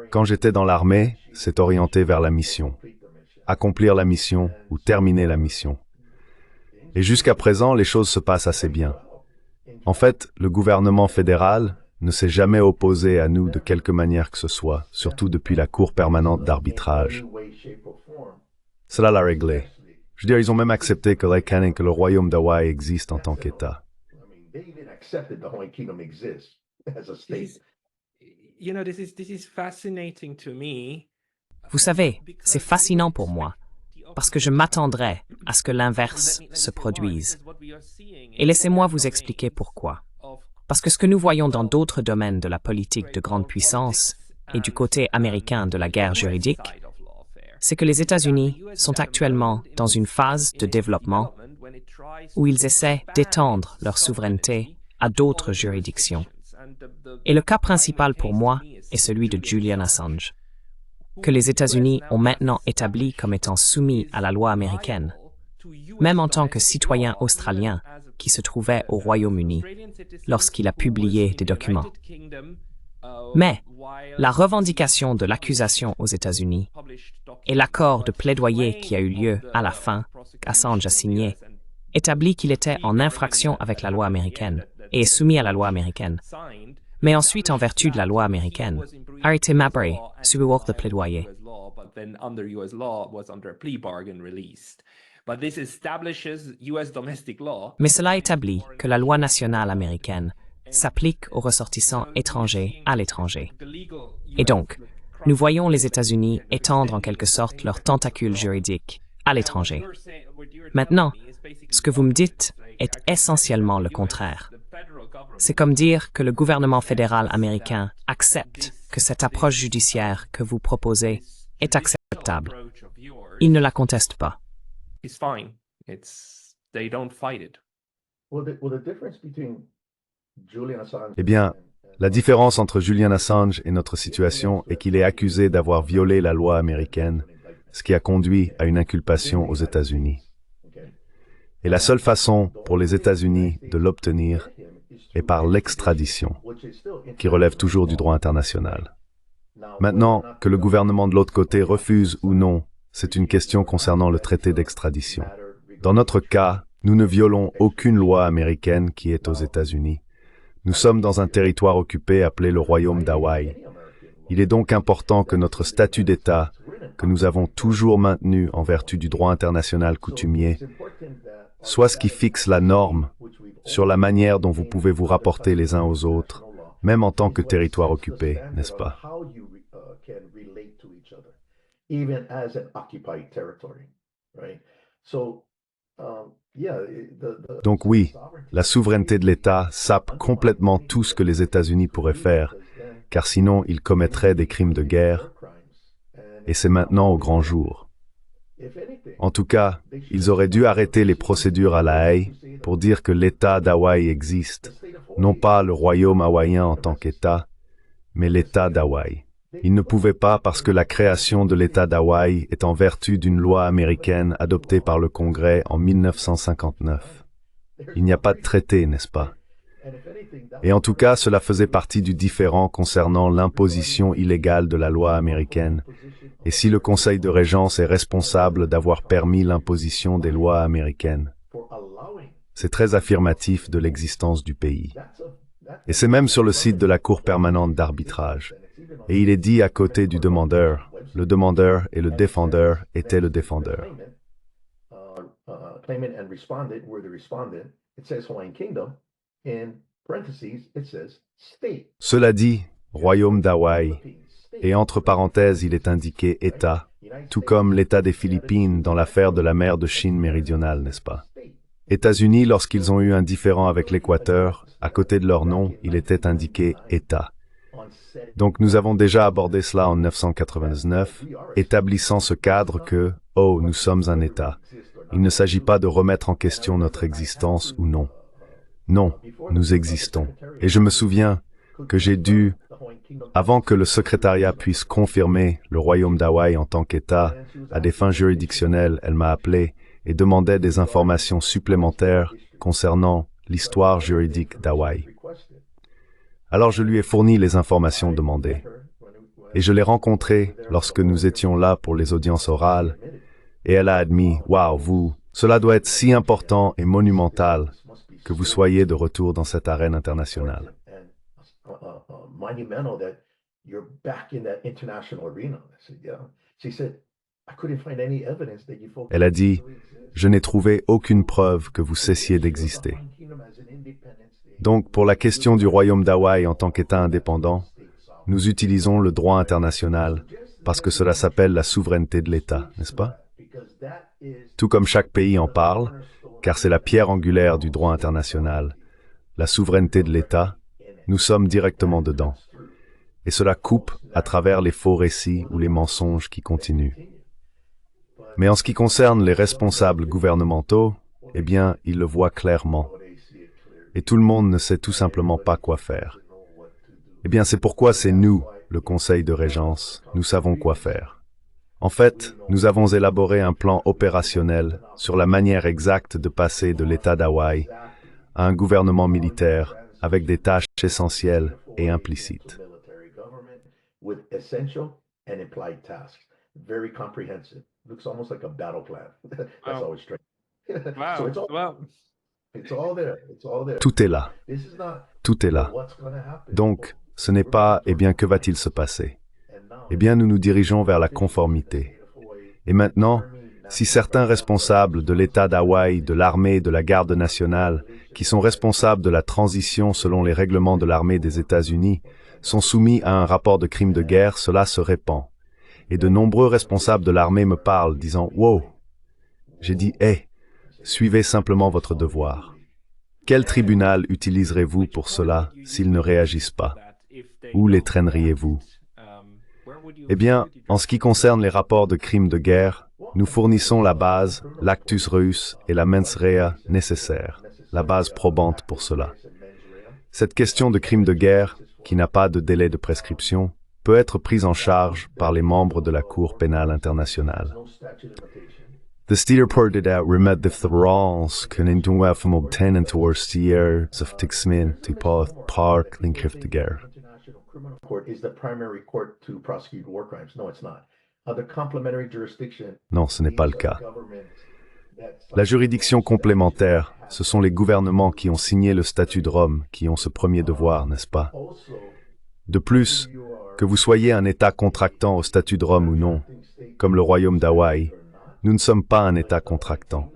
A: Quand j'étais dans l'armée, c'est orienté vers la mission. Accomplir la mission ou terminer la mission. Et jusqu'à présent, les choses se passent assez bien. En fait, le gouvernement fédéral ne s'est jamais opposé à nous de quelque manière que ce soit, surtout depuis la Cour permanente d'arbitrage. Cela l'a réglé. Je veux dire, ils ont même accepté que le Royaume d'Hawaï existe en tant qu'État.
B: Vous savez, c'est fascinant pour moi, parce que je m'attendrais à ce que l'inverse se produise. Et laissez-moi vous expliquer pourquoi. Parce que ce que nous voyons dans d'autres domaines de la politique de grande puissance et du côté américain de la guerre juridique, c'est que les États-Unis sont actuellement dans une phase de développement où ils essaient d'étendre leur souveraineté à d'autres juridictions. Et le cas principal pour moi est celui de Julian Assange, que les États-Unis ont maintenant établi comme étant soumis à la loi américaine, même en tant que citoyen australien qui se trouvait au Royaume-Uni lorsqu'il a publié des documents. Mais la revendication de l'accusation aux États-Unis et l'accord de plaidoyer qui a eu lieu à la fin, qu'Assange a signé, établit qu'il était en infraction avec la loi américaine et est soumis à la loi américaine. Mais ensuite, en vertu de la loi américaine, a été Marbury sous ordre de plaidoyer. Mais cela établit que la loi nationale américaine s'applique aux ressortissants étrangers à l'étranger. Et donc, nous voyons les États-Unis étendre en quelque sorte leurs tentacules juridiques à l'étranger. Maintenant, ce que vous me dites est essentiellement le contraire. C'est comme dire que le gouvernement fédéral américain accepte que cette approche judiciaire que vous proposez est acceptable. Il ne la conteste pas.
A: Eh bien, la différence entre Julian Assange et notre situation est qu'il est accusé d'avoir violé la loi américaine, ce qui a conduit à une inculpation aux États-Unis. Et la seule façon pour les États-Unis de l'obtenir est par l'extradition, qui relève toujours du droit international. Maintenant, que le gouvernement de l'autre côté refuse ou non, c'est une question concernant le traité d'extradition. Dans notre cas, nous ne violons aucune loi américaine qui est aux États-Unis. Nous sommes dans un territoire occupé appelé le Royaume d'Hawaï. Il est donc important que notre statut d'État, que nous avons toujours maintenu en vertu du droit international coutumier, soit ce qui fixe la norme sur la manière dont vous pouvez vous rapporter les uns aux autres, même en tant que territoire occupé, n'est-ce pas? Donc oui, la souveraineté de l'État sape complètement tout ce que les États-Unis pourraient faire, car sinon ils commettraient des crimes de guerre, et c'est maintenant au grand jour. En tout cas, ils auraient dû arrêter les procédures à La Haye pour dire que l'État d'Hawaï existe, non pas le royaume hawaïen en tant qu'État, mais l'État d'Hawaï. Ils ne pouvaient pas parce que la création de l'État d'Hawaï est en vertu d'une loi américaine adoptée par le Congrès en 1959. Il n'y a pas de traité, n'est-ce pas? Et en tout cas, cela faisait partie du différend concernant l'imposition illégale de la loi américaine. Et si le Conseil de Régence est responsable d'avoir permis l'imposition des lois américaines, c'est très affirmatif de l'existence du pays. Et c'est même sur le site de la Cour permanente d'arbitrage. Et il est dit à côté du demandeur, le demandeur et le défendeur étaient le défendeur. Cela dit, Royaume d'Hawaï, et entre parenthèses il est indiqué État, tout comme l'État des Philippines dans l'affaire de la mer de Chine méridionale, n'est-ce pas? États-Unis, lorsqu'ils ont eu un différend avec l'Équateur, à côté de leur nom, il était indiqué État. Donc nous avons déjà abordé cela en 1999, établissant ce cadre que, oh, nous sommes un État. Il ne s'agit pas de remettre en question notre existence ou non. Non, nous existons. Et je me souviens que j'ai dû, avant que le secrétariat puisse confirmer le Royaume d'Hawaï en tant qu'État, à des fins juridictionnelles, elle m'a appelé et demandait des informations supplémentaires concernant l'histoire juridique d'Hawaï. Alors je lui ai fourni les informations demandées. Et je l'ai rencontrée lorsque nous étions là pour les audiences orales, et elle a admis, « Waouh, vous, cela doit être si important et monumental que vous soyez de retour dans cette arène internationale. » Elle a dit, « Je n'ai trouvé aucune preuve que vous cessiez d'exister. » Donc, pour la question du Royaume d'Hawaï en tant qu'État indépendant, nous utilisons le droit international parce que cela s'appelle la souveraineté de l'État, n'est-ce pas? Tout comme chaque pays en parle, car c'est la pierre angulaire du droit international, la souveraineté de l'État, nous sommes directement dedans. Et cela coupe à travers les faux récits ou les mensonges qui continuent. Mais en ce qui concerne les responsables gouvernementaux, eh bien, ils le voient clairement. Et tout le monde ne sait tout simplement pas quoi faire. Eh bien, c'est pourquoi c'est nous, le Conseil de Régence, nous savons quoi faire. En fait, nous avons élaboré un plan opérationnel sur la manière exacte de passer de l'État d'Hawaï à un gouvernement militaire avec des tâches essentielles et implicites. Tout est là. Tout est là. Donc, ce n'est pas « eh bien, que va-t-il se passer ?» Eh bien, nous nous dirigeons vers la conformité. Et maintenant, si certains responsables de l'État d'Hawaï, de l'armée, de la garde nationale, qui sont responsables de la transition selon les règlements de l'armée des États-Unis, sont soumis à un rapport de crime de guerre, cela se répand. Et de nombreux responsables de l'armée me parlent, disant « Wow !» J'ai dit « Hey, suivez simplement votre devoir. » Quel tribunal utiliserez-vous pour cela s'ils ne réagissent pas? Où les traîneriez-vous? Eh bien, en ce qui concerne les rapports de crimes de guerre, nous fournissons la base, l'actus reus et la mens rea nécessaire, la base probante pour cela. Cette question de crime de guerre, qui n'a pas de délai de prescription, peut être prise en charge par les membres de la Cour pénale internationale. The styrported out remet de thralls kun in doen from obtainen towards the years of Tixmin to park linkrift de guerre. Non, ce n'est pas le cas. La juridiction complémentaire, ce sont les gouvernements qui ont signé le statut de Rome qui ont ce premier devoir, n'est-ce pas? De plus, que vous soyez un État contractant au statut de Rome ou non, comme le royaume d'Hawaï, nous ne sommes pas un État contractant.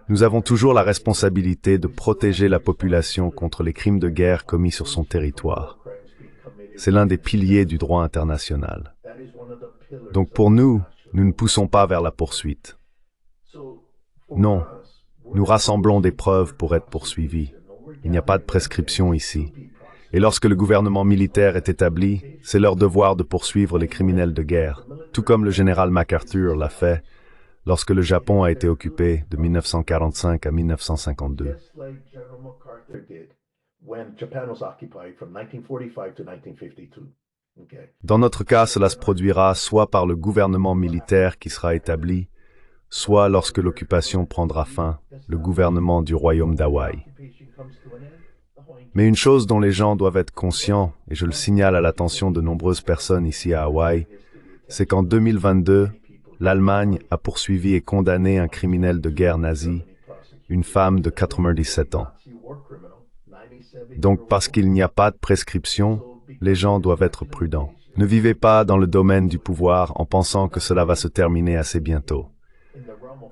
A: Nous avons toujours la responsabilité de protéger la population contre les crimes de guerre commis sur son territoire. C'est l'un des piliers du droit international. Donc pour nous, nous ne poussons pas vers la poursuite. Non, nous rassemblons des preuves pour être poursuivis. Il n'y a pas de prescription ici. Et lorsque le gouvernement militaire est établi, c'est leur devoir de poursuivre les criminels de guerre, tout comme le général MacArthur l'a fait lorsque le Japon a été occupé de 1945 à 1952. Dans notre cas, cela se produira soit par le gouvernement militaire qui sera établi, soit lorsque l'occupation prendra fin, le gouvernement du royaume d'Hawaï. Mais une chose dont les gens doivent être conscients, et je le signale à l'attention de nombreuses personnes ici à Hawaï, c'est qu'en 2022, l'Allemagne a poursuivi et condamné un criminel de guerre nazi, une femme de 97 ans. Donc parce qu'il n'y a pas de prescription, les gens doivent être prudents. Ne vivez pas dans le domaine du pouvoir en pensant que cela va se terminer assez bientôt.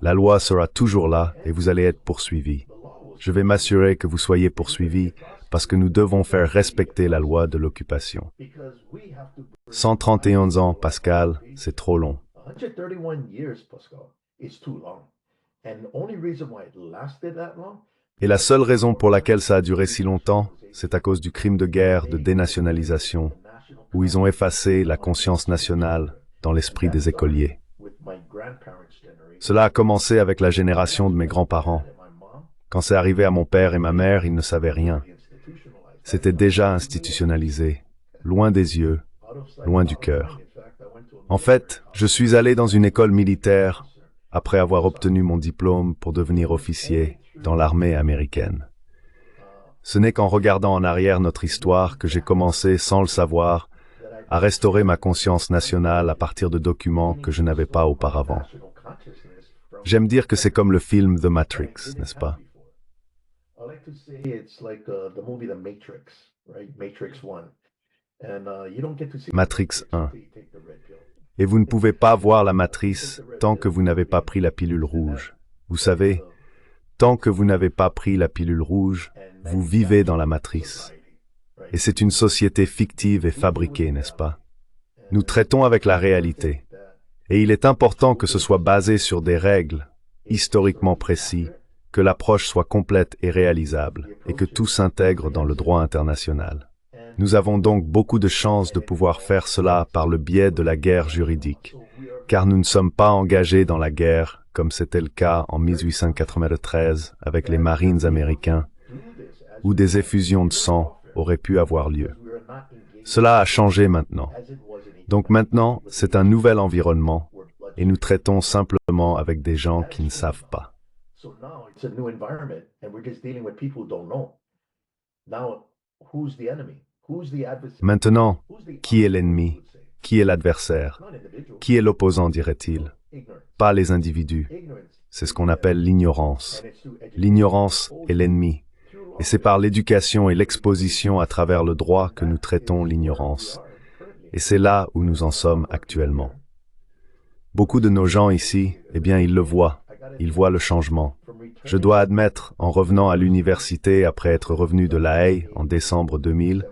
A: La loi sera toujours là et vous allez être poursuivis. Je vais m'assurer que vous soyez poursuivis parce que nous devons faire respecter la loi de l'occupation. 131 ans, Pascal, c'est trop long. Et la seule raison pour laquelle ça a duré si longtemps, c'est à cause du crime de guerre de dénationalisation, où ils ont effacé la conscience nationale dans l'esprit des écoliers. Cela a commencé avec la génération de mes grands-parents. Quand c'est arrivé à mon père et ma mère, ils ne savaient rien. C'était déjà institutionnalisé, loin des yeux, loin du cœur. En fait, je suis allé dans une école militaire après avoir obtenu mon diplôme pour devenir officier dans l'armée américaine. Ce n'est qu'en regardant en arrière notre histoire que j'ai commencé, sans le savoir, à restaurer ma conscience nationale à partir de documents que je n'avais pas auparavant. J'aime dire que c'est comme le film The Matrix, n'est-ce pas? Matrix 1. Et vous ne pouvez pas voir la matrice tant que vous n'avez pas pris la pilule rouge. Vous savez, tant que vous n'avez pas pris la pilule rouge, vous vivez dans la matrice. Et c'est une société fictive et fabriquée, n'est-ce pas? Nous traitons avec la réalité. Et il est important que ce soit basé sur des règles, historiquement précis, que l'approche soit complète et réalisable, et que tout s'intègre dans le droit international. Nous avons donc beaucoup de chances de pouvoir faire cela par le biais de la guerre juridique, car nous ne sommes pas engagés dans la guerre comme c'était le cas en 1893 avec les Marines américains, où des effusions de sang auraient pu avoir lieu. Cela a changé maintenant. Donc maintenant, c'est un nouvel environnement et nous traitons simplement avec des gens qui ne savent pas. Maintenant, qui est l'ennemi? Qui est l'adversaire? Qui est l'opposant, dirait-il? Pas les individus. C'est ce qu'on appelle l'ignorance. L'ignorance est l'ennemi. Et c'est par l'éducation et l'exposition à travers le droit que nous traitons l'ignorance. Et c'est là où nous en sommes actuellement. Beaucoup de nos gens ici, eh bien, ils le voient. Ils voient le changement. Je dois admettre, en revenant à l'université après être revenu de La Haye en décembre 2000,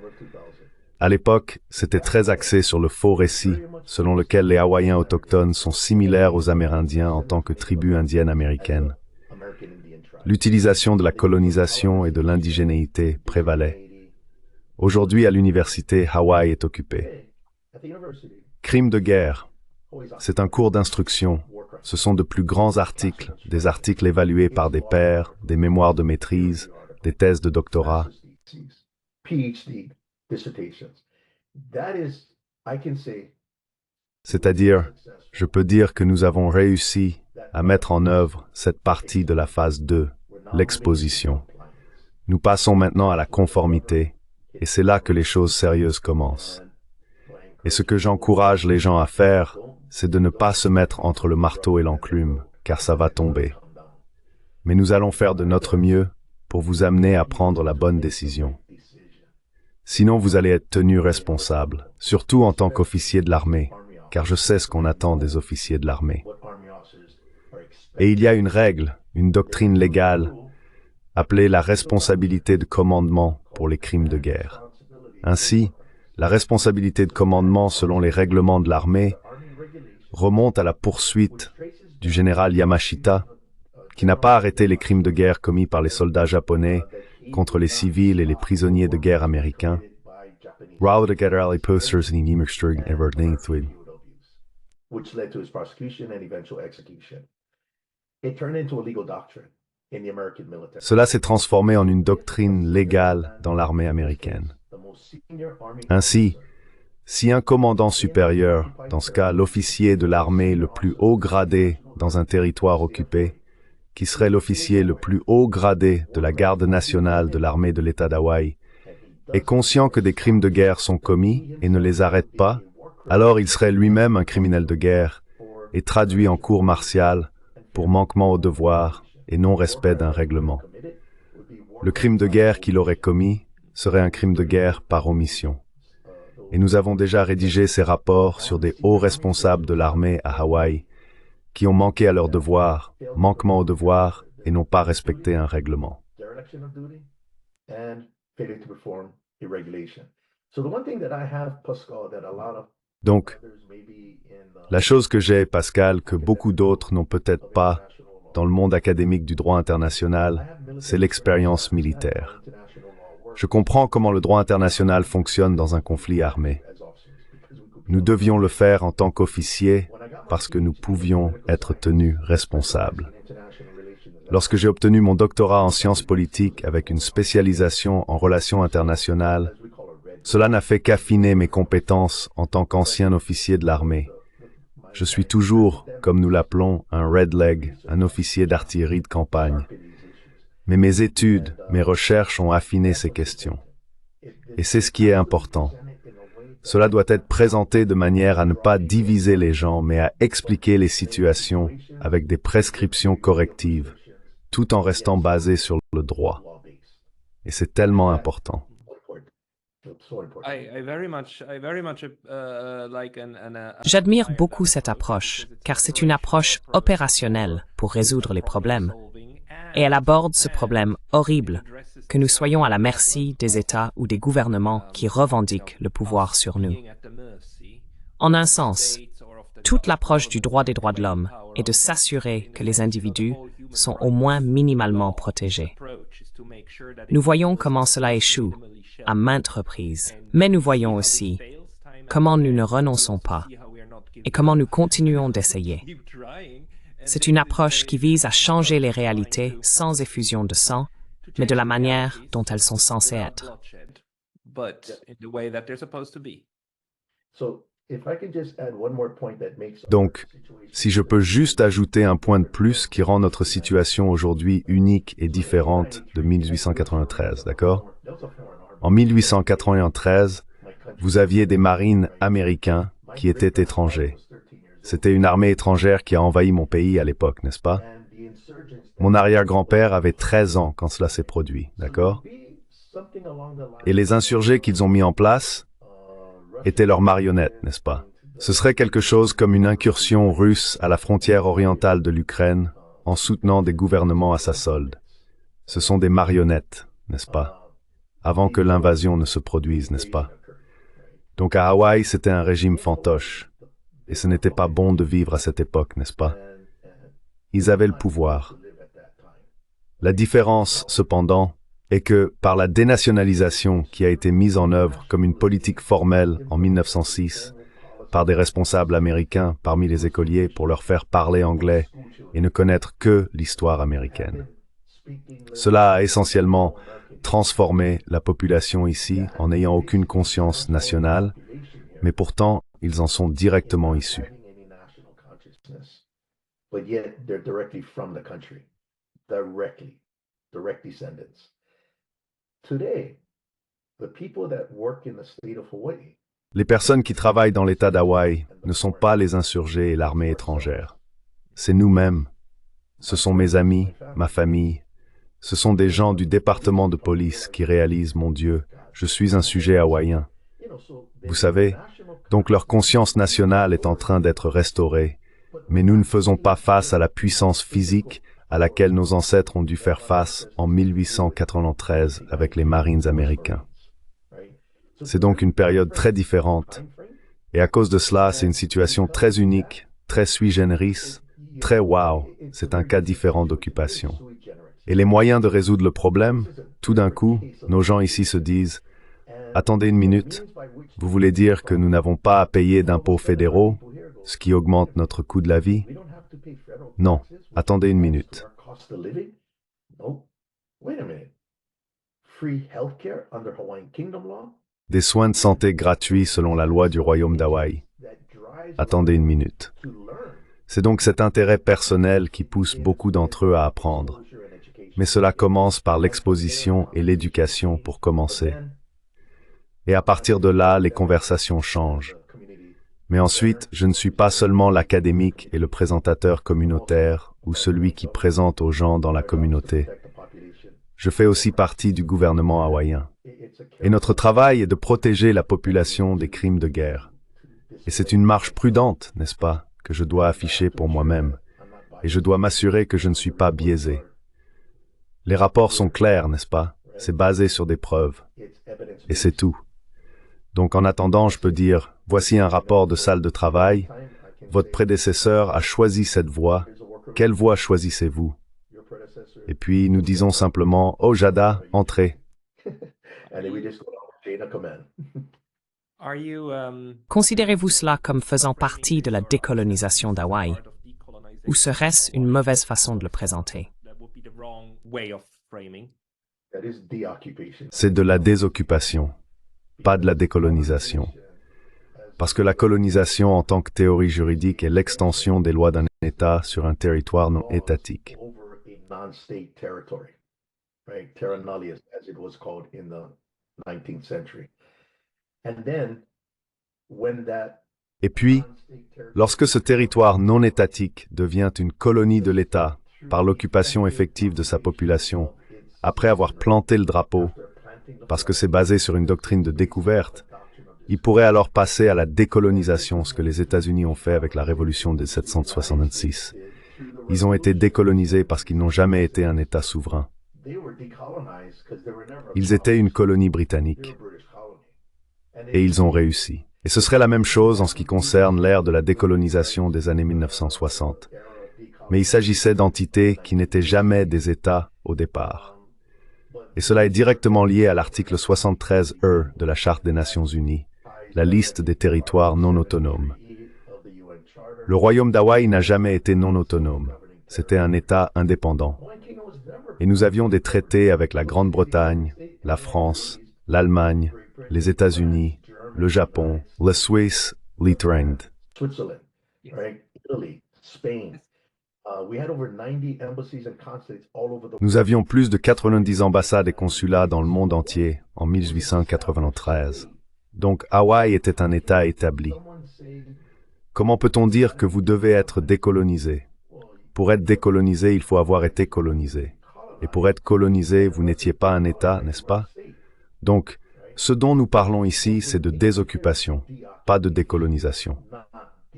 A: à l'époque, c'était très axé sur le faux récit, selon lequel les Hawaïens autochtones sont similaires aux Amérindiens en tant que tribu indienne américaine. L'utilisation de la colonisation et de l'indigénéité prévalait. Aujourd'hui, à l'université, Hawaï est occupé. Crime de guerre. C'est un cours d'instruction. Ce sont de plus grands articles, des articles évalués par des pairs, des mémoires de maîtrise, des thèses de doctorat. C'est-à-dire, je peux dire que nous avons réussi à mettre en œuvre cette partie de la phase 2, l'exposition. Nous passons maintenant à la conformité, et c'est là que les choses sérieuses commencent. Et ce que j'encourage les gens à faire, c'est de ne pas se mettre entre le marteau et l'enclume, car ça va tomber. Mais nous allons faire de notre mieux pour vous amener à prendre la bonne décision. Sinon, vous allez être tenu responsable, surtout en tant qu'officier de l'armée, car je sais ce qu'on attend des officiers de l'armée. Et il y a une règle, une doctrine légale, appelée la responsabilité de commandement pour les crimes de guerre. Ainsi, la responsabilité de commandement selon les règlements de l'armée remonte à la poursuite du général Yamashita, qui n'a pas arrêté les crimes de guerre commis par les soldats japonais contre les civils et les prisonniers de guerre américains. Cela s'est transformé en une doctrine légale dans l'armée américaine. Ainsi, si un commandant supérieur, dans ce cas l'officier de l'armée le plus haut gradé dans un territoire occupé, qui serait l'officier le plus haut gradé de la garde nationale de l'armée de l'État d'Hawaï, est conscient que des crimes de guerre sont commis et ne les arrête pas, alors il serait lui-même un criminel de guerre et traduit en cour martiale pour manquement au devoir et non-respect d'un règlement. Le crime de guerre qu'il aurait commis serait un crime de guerre par omission. Et nous avons déjà rédigé ces rapports sur des hauts responsables de l'armée à Hawaï qui ont manqué à leur devoir, manquement au devoir et n'ont pas respecté un règlement. Donc, la chose que j'ai, Pascal, que beaucoup d'autres n'ont peut-être pas dans le monde académique du droit international, c'est l'expérience militaire. Je comprends comment le droit international fonctionne dans un conflit armé. Nous devions le faire en tant qu'officiers parce que nous pouvions être tenus responsables. Lorsque j'ai obtenu mon doctorat en sciences politiques avec une spécialisation en relations internationales, cela n'a fait qu'affiner mes compétences en tant qu'ancien officier de l'armée. Je suis toujours, comme nous l'appelons, un red leg, un officier d'artillerie de campagne. Mais mes études, mes recherches ont affiné ces questions. Et c'est ce qui est important. Cela doit être présenté de manière à ne pas diviser les gens, mais à expliquer les situations avec des prescriptions correctives, tout en restant basé sur le droit. Et c'est tellement important.
B: J'admire beaucoup cette approche, car c'est une approche opérationnelle pour résoudre les problèmes. Et elle aborde ce problème horrible, que nous soyons à la merci des États ou des gouvernements qui revendiquent le pouvoir sur nous. En un sens, toute l'approche du droit des droits de l'homme est de s'assurer que les individus sont au moins minimalement protégés. Nous voyons comment cela échoue à maintes reprises, mais nous voyons aussi comment nous ne renonçons pas et comment nous continuons d'essayer. C'est une approche qui vise à changer les réalités sans effusion de sang, mais de la manière dont elles sont censées être.
A: Donc, si je peux juste ajouter un point de plus qui rend notre situation aujourd'hui unique et différente de 1893, d'accord? En 1893, vous aviez des marines américains qui étaient étrangers. C'était une armée étrangère qui a envahi mon pays à l'époque, n'est-ce pas? Mon arrière-grand-père avait 13 ans quand cela s'est produit, d'accord? Et les insurgés qu'ils ont mis en place étaient leurs marionnettes, n'est-ce pas? Ce serait quelque chose comme une incursion russe à la frontière orientale de l'Ukraine en soutenant des gouvernements à sa solde. Ce sont des marionnettes, n'est-ce pas? Avant que l'invasion ne se produise, n'est-ce pas? Donc à Hawaï, c'était un régime fantoche. Et ce n'était pas bon de vivre à cette époque, n'est-ce pas? Ils avaient le pouvoir. La différence, cependant, est que par la dénationalisation qui a été mise en œuvre comme une politique formelle en 1906, par des responsables américains parmi les écoliers pour leur faire parler anglais et ne connaître que l'histoire américaine. Cela a essentiellement transformé la population ici en n'ayant aucune conscience nationale, mais pourtant, ils en sont directement issus. Les personnes qui travaillent dans l'État d'Hawaï ne sont pas les insurgés et l'armée étrangère. C'est nous-mêmes. Ce sont mes amis, ma famille. Ce sont des gens du département de police qui réalisent, mon Dieu, je suis un sujet hawaïen. Vous savez, donc leur conscience nationale est en train d'être restaurée, mais nous ne faisons pas face à la puissance physique à laquelle nos ancêtres ont dû faire face en 1893 avec les Marines américains. C'est donc une période très différente, et à cause de cela, c'est une situation très unique, très sui generis, très wow, c'est un cas différent d'occupation. Et les moyens de résoudre le problème, tout d'un coup, nos gens ici se disent « Attendez une minute, vous voulez dire que nous n'avons pas à payer d'impôts fédéraux, ce qui augmente notre coût de la vie? Non, attendez une minute. Des soins de santé gratuits selon la loi du Royaume d'Hawaï. Attendez une minute. C'est donc cet intérêt personnel qui pousse beaucoup d'entre eux à apprendre. Mais cela commence par l'exposition et l'éducation pour commencer. Et à partir de là, les conversations changent. Mais ensuite, je ne suis pas seulement l'académique et le présentateur communautaire ou celui qui présente aux gens dans la communauté. Je fais aussi partie du gouvernement hawaïen. Et notre travail est de protéger la population des crimes de guerre. Et c'est une marche prudente, n'est-ce pas, que je dois afficher pour moi-même. Et je dois m'assurer que je ne suis pas biaisé. Les rapports sont clairs, n'est-ce pas? C'est basé sur des preuves. Et c'est tout. Donc en attendant, je peux dire, voici un rapport de salle de travail. Votre prédécesseur a choisi cette voie. Quelle voie choisissez-vous? Et puis nous disons simplement, oh Jada, entrez.
B: Considérez-vous cela comme faisant partie de la décolonisation d'Hawaï? Ou serait-ce une mauvaise façon de le présenter?
A: C'est de la désoccupation, pas de la décolonisation. Parce que la colonisation en tant que théorie juridique est l'extension des lois d'un État sur un territoire non étatique. Et puis, lorsque ce territoire non étatique devient une colonie de l'État par l'occupation effective de sa population, après avoir planté le drapeau, parce que c'est basé sur une doctrine de découverte, il pourrait alors passer à la décolonisation, ce que les États-Unis ont fait avec la révolution de 1766. Ils ont été décolonisés parce qu'ils n'ont jamais été un État souverain. Ils étaient une colonie britannique. Et ils ont réussi. Et ce serait la même chose en ce qui concerne l'ère de la décolonisation des années 1960. Mais il s'agissait d'entités qui n'étaient jamais des États au départ. Et cela est directement lié à l'article 73E de la Charte des Nations Unies, la liste des territoires non autonomes. Le royaume d'Hawaï n'a jamais été non autonome. C'était un État indépendant. Et nous avions des traités avec la Grande-Bretagne, la France, l'Allemagne, les États-Unis, le Japon, la Suisse, l'Irlande. Nous avions plus de 90 ambassades et consulats dans le monde entier en 1893. Donc Hawaï était un État établi. Comment peut-on dire que vous devez être décolonisé? Pour être décolonisé, il faut avoir été colonisé. Et pour être colonisé, vous n'étiez pas un État, n'est-ce pas? Donc, ce dont nous parlons ici, c'est de désoccupation, pas de décolonisation.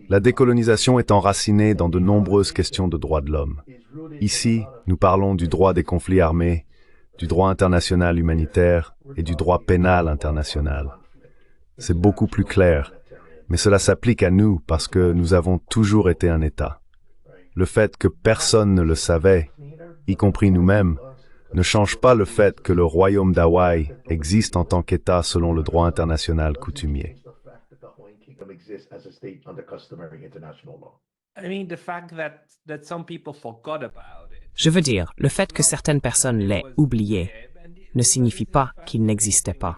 A: La décolonisation est enracinée dans de nombreuses questions de droits de l'homme. Ici, nous parlons du droit des conflits armés, du droit international humanitaire et du droit pénal international. C'est beaucoup plus clair, mais cela s'applique à nous parce que nous avons toujours été un État. Le fait que personne ne le savait, y compris nous-mêmes, ne change pas le fait que le royaume d'Hawaï existe en tant qu'État selon le droit international coutumier.
B: Je veux dire, le fait que certaines personnes l'aient oublié ne signifie pas qu'il n'existait pas.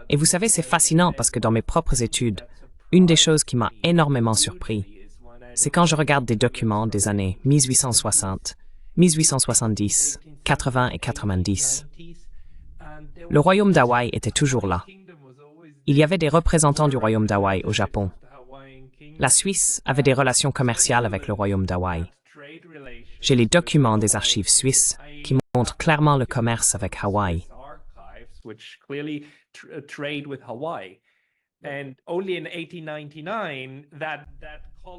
B: Et vous savez, c'est fascinant parce que dans mes propres études, une des choses qui m'a énormément surpris, c'est quand je regarde des documents des années 1860, 1870, 80 et 90. Le royaume d'Hawaï était toujours là. Il y avait des représentants du royaume d'Hawaï au Japon. La Suisse avait des relations commerciales avec le royaume d'Hawaï. J'ai les documents des archives suisses qui montrent clairement le commerce avec Hawaï.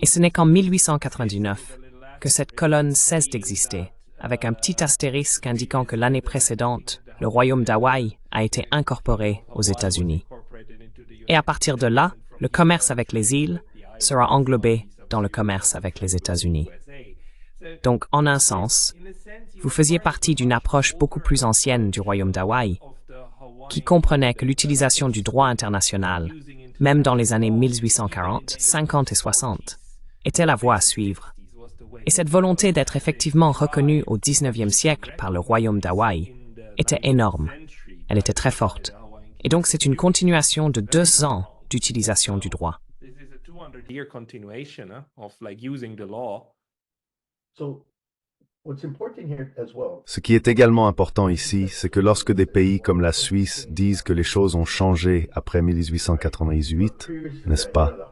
B: Et ce n'est qu'en 1899 que cette colonne cesse d'exister, avec un petit astérisque indiquant que l'année précédente, le royaume d'Hawaï a été incorporé aux États-Unis. Et à partir de là, le commerce avec les îles sera englobé dans le commerce avec les États-Unis. Donc, en un sens, vous faisiez partie d'une approche beaucoup plus ancienne du royaume d'Hawaï, qui comprenait que l'utilisation du droit international, même dans les années 1840, 50 et 60, était la voie à suivre. Et cette volonté d'être effectivement reconnue au 19e siècle par le royaume d'Hawaï était énorme. Elle était très forte. Et donc c'est une continuation de 2 ans d'utilisation du droit.
A: Ce qui est également important ici, c'est que lorsque des pays comme la Suisse disent que les choses ont changé après 1898, n'est-ce pas?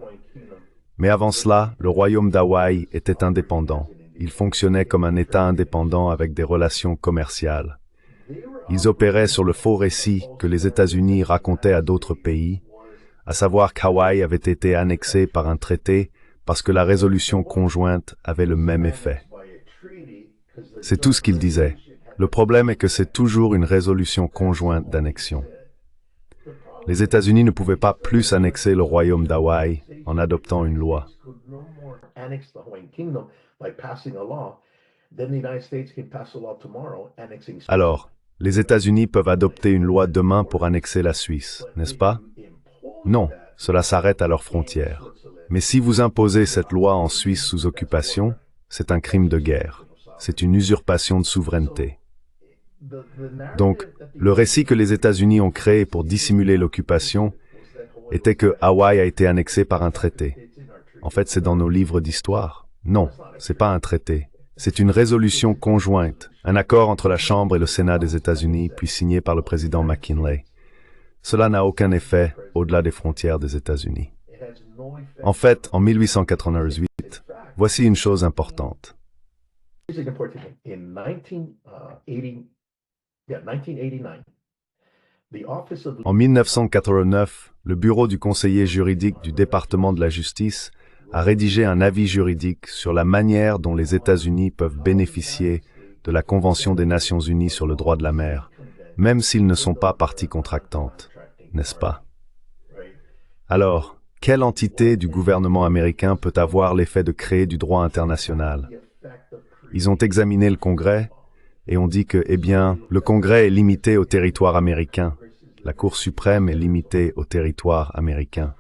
A: Mais avant cela, le royaume d'Hawaï était indépendant. Il fonctionnait comme un État indépendant avec des relations commerciales. Ils opéraient sur le faux récit que les États-Unis racontaient à d'autres pays, à savoir qu'Hawaï avait été annexé par un traité parce que la résolution conjointe avait le même effet. C'est tout ce qu'ils disaient. Le problème est que c'est toujours une résolution conjointe d'annexion. Les États-Unis ne pouvaient pas plus annexer le royaume d'Hawaï en adoptant une loi. Alors, les États-Unis peuvent adopter une loi demain pour annexer la Suisse, n'est-ce pas? Non, cela s'arrête à leurs frontières. Mais si vous imposez cette loi en Suisse sous occupation, c'est un crime de guerre. C'est une usurpation de souveraineté. Donc, le récit que les États-Unis ont créé pour dissimuler l'occupation était que Hawaï a été annexé par un traité. En fait, c'est dans nos livres d'histoire. Non, c'est pas un traité. C'est une résolution conjointe, un accord entre la Chambre et le Sénat des États-Unis, puis signé par le président McKinley. Cela n'a aucun effet au-delà des frontières des États-Unis. En fait, en 1898, voici une chose importante. En 1989, le bureau du conseiller juridique du département de la justice a rédigé un avis juridique sur la manière dont les États-Unis peuvent bénéficier de la Convention des Nations Unies sur le droit de la mer, même s'ils ne sont pas partie contractante, n'est-ce pas? Alors, quelle entité du gouvernement américain peut avoir l'effet de créer du droit international? Ils ont examiné le Congrès et ont dit que, eh bien, le Congrès est limité au territoire américain. La Cour suprême est limitée au territoire américain.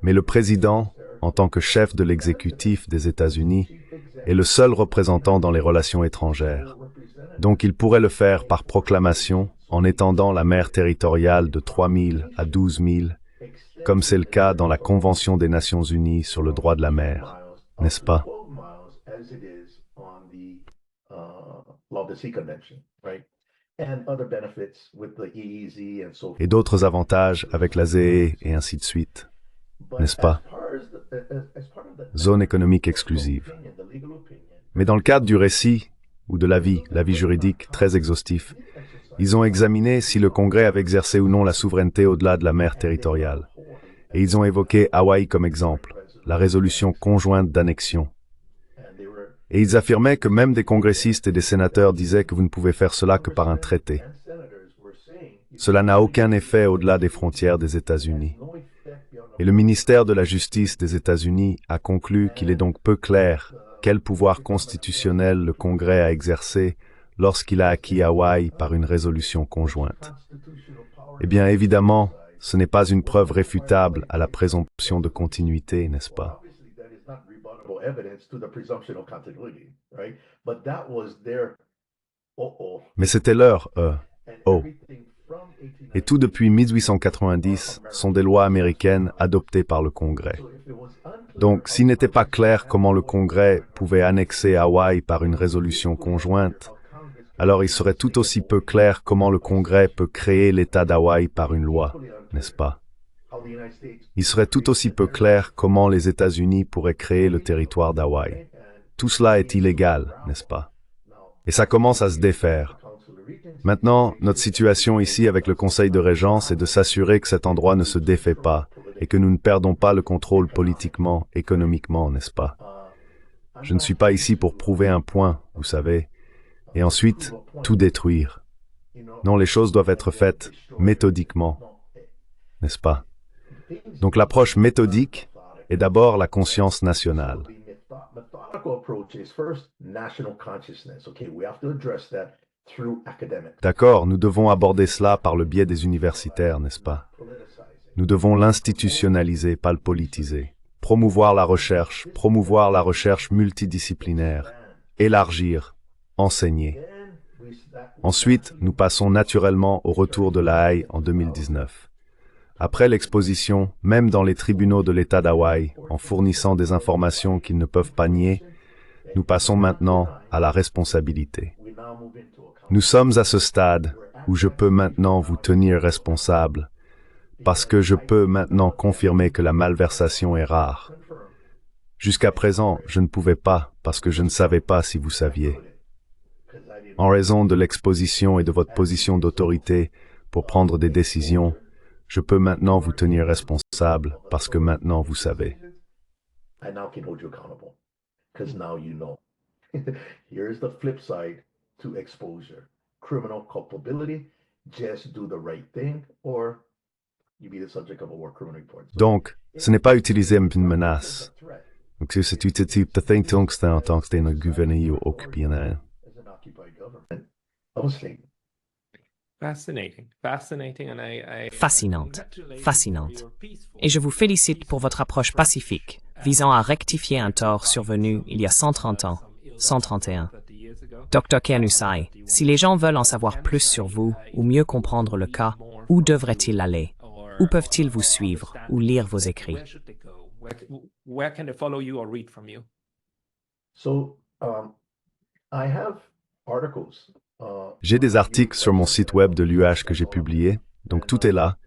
A: Mais le président, en tant que chef de l'exécutif des États-Unis, est le seul représentant dans les relations étrangères. Donc il pourrait le faire par proclamation en étendant la mer territoriale de 3 000 à 12 000, comme c'est le cas dans la Convention des Nations Unies sur le droit de la mer, n'est-ce pas? Et d'autres avantages avec la ZEE et ainsi de suite, n'est-ce pas? Zone économique exclusive. Mais dans le cadre du récit, ou de l'avis juridique très exhaustif, ils ont examiné si le Congrès avait exercé ou non la souveraineté au-delà de la mer territoriale. Et ils ont évoqué Hawaï comme exemple, la résolution conjointe d'annexion. Et ils affirmaient que même des congressistes et des sénateurs disaient que vous ne pouvez faire cela que par un traité. Cela n'a aucun effet au-delà des frontières des États-Unis. Et le ministère de la Justice des États-Unis a conclu qu'il est donc peu clair quel pouvoir constitutionnel le Congrès a exercé lorsqu'il a acquis Hawaï par une résolution conjointe. Eh bien, évidemment, ce n'est pas une preuve réfutable à la présomption de continuité, n'est-ce pas? Mais c'était leur oh. Et tout depuis 1890 sont des lois américaines adoptées par le Congrès. Donc, s'il n'était pas clair comment le Congrès pouvait annexer Hawaï par une résolution conjointe, alors il serait tout aussi peu clair comment le Congrès peut créer l'État d'Hawaï par une loi, n'est-ce pas? Il serait tout aussi peu clair comment les États-Unis pourraient créer le territoire d'Hawaï. Tout cela est illégal, n'est-ce pas? Et ça commence à se défaire. Maintenant, notre situation ici avec le Conseil de Régence est de s'assurer que cet endroit ne se défait pas et que nous ne perdons pas le contrôle politiquement, économiquement, n'est-ce pas? Je ne suis pas ici pour prouver un point, vous savez, et ensuite tout détruire. Non, les choses doivent être faites méthodiquement, n'est-ce pas? Donc l'approche méthodique est d'abord la conscience nationale. D'accord, nous devons aborder cela par le biais des universitaires, n'est-ce pas? Nous devons l'institutionnaliser, pas le politiser. Promouvoir la recherche multidisciplinaire, élargir, enseigner. Ensuite, nous passons naturellement au retour de la Haye en 2019. Après l'exposition, même dans les tribunaux de l'État d'Hawaï, en fournissant des informations qu'ils ne peuvent pas nier, nous passons maintenant à la responsabilité. Nous sommes à ce stade où je peux maintenant vous tenir responsable, parce que je peux maintenant confirmer que la malversation est rare. Jusqu'à présent, je ne pouvais pas, parce que je ne savais pas si vous saviez. En raison de l'exposition et de votre position d'autorité pour prendre des décisions, je peux maintenant vous tenir responsable, parce que maintenant vous savez.
C: Here's the flip side to exposure. Criminal culpability, just do the right thing, or you be the subject of a war criminal report.
A: Donc, ce n'est pas utiliser une menace. Donc, c'est utiliser en tant que un gouvernement occupé.
B: Fascinante, fascinante. Et je vous félicite pour votre approche pacifique, visant à rectifier un tort survenu il y a 130 ans, 131. Dr. Kearney, si les gens veulent en savoir plus sur vous ou mieux comprendre le cas, où devraient-ils aller? Où peuvent-ils vous suivre ou lire vos écrits?
A: J'ai des articles sur mon site web de l'UH que j'ai publiés, donc tout est là.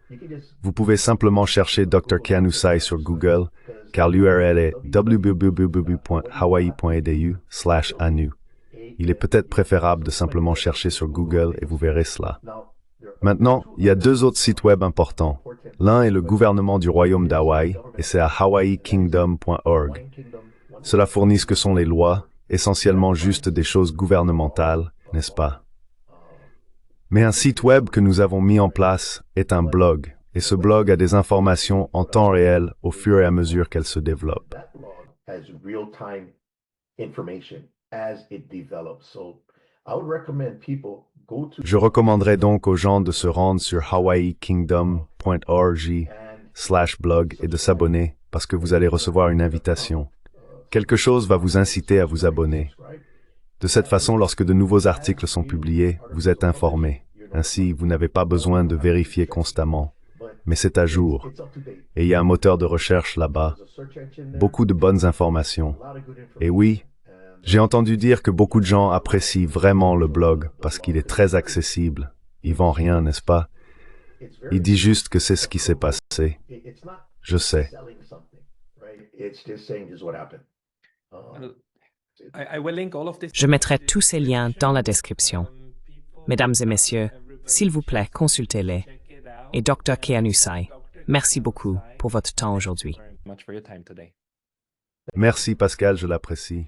A: Vous pouvez simplement chercher Dr. Kearney sur Google, car l'URL est www.hawaii.edu/anu. Il est peut-être préférable de simplement chercher sur Google et vous verrez cela. Maintenant, il y a deux autres sites web importants. L'un est le gouvernement du Royaume d'Hawaï et c'est à hawaiikingdom.org. Cela fournit ce que sont les lois, essentiellement juste des choses gouvernementales, n'est-ce pas? Mais un site web que nous avons mis en place est un blog, et ce blog a des informations en temps réel au fur et à mesure qu'elles se développent. Je recommanderais donc aux gens de se rendre sur hawaiikingdom.org/blog et de s'abonner, parce que vous allez recevoir une invitation. Quelque chose va vous inciter à vous abonner. De cette façon, lorsque de nouveaux articles sont publiés, vous êtes informé. Ainsi, vous n'avez pas besoin de vérifier constamment. Mais c'est à jour. Et il y a un moteur de recherche là-bas. Beaucoup de bonnes informations. Et oui, j'ai entendu dire que beaucoup de gens apprécient vraiment le blog parce qu'il est très accessible. Il vend rien, n'est-ce pas? Il dit juste que c'est ce qui s'est passé. Je sais.
B: Je mettrai tous ces liens dans la description. Mesdames et messieurs, s'il vous plaît, consultez-les. Et Dr. Keanusay, merci beaucoup pour votre temps aujourd'hui.
A: Merci Pascal, je l'apprécie.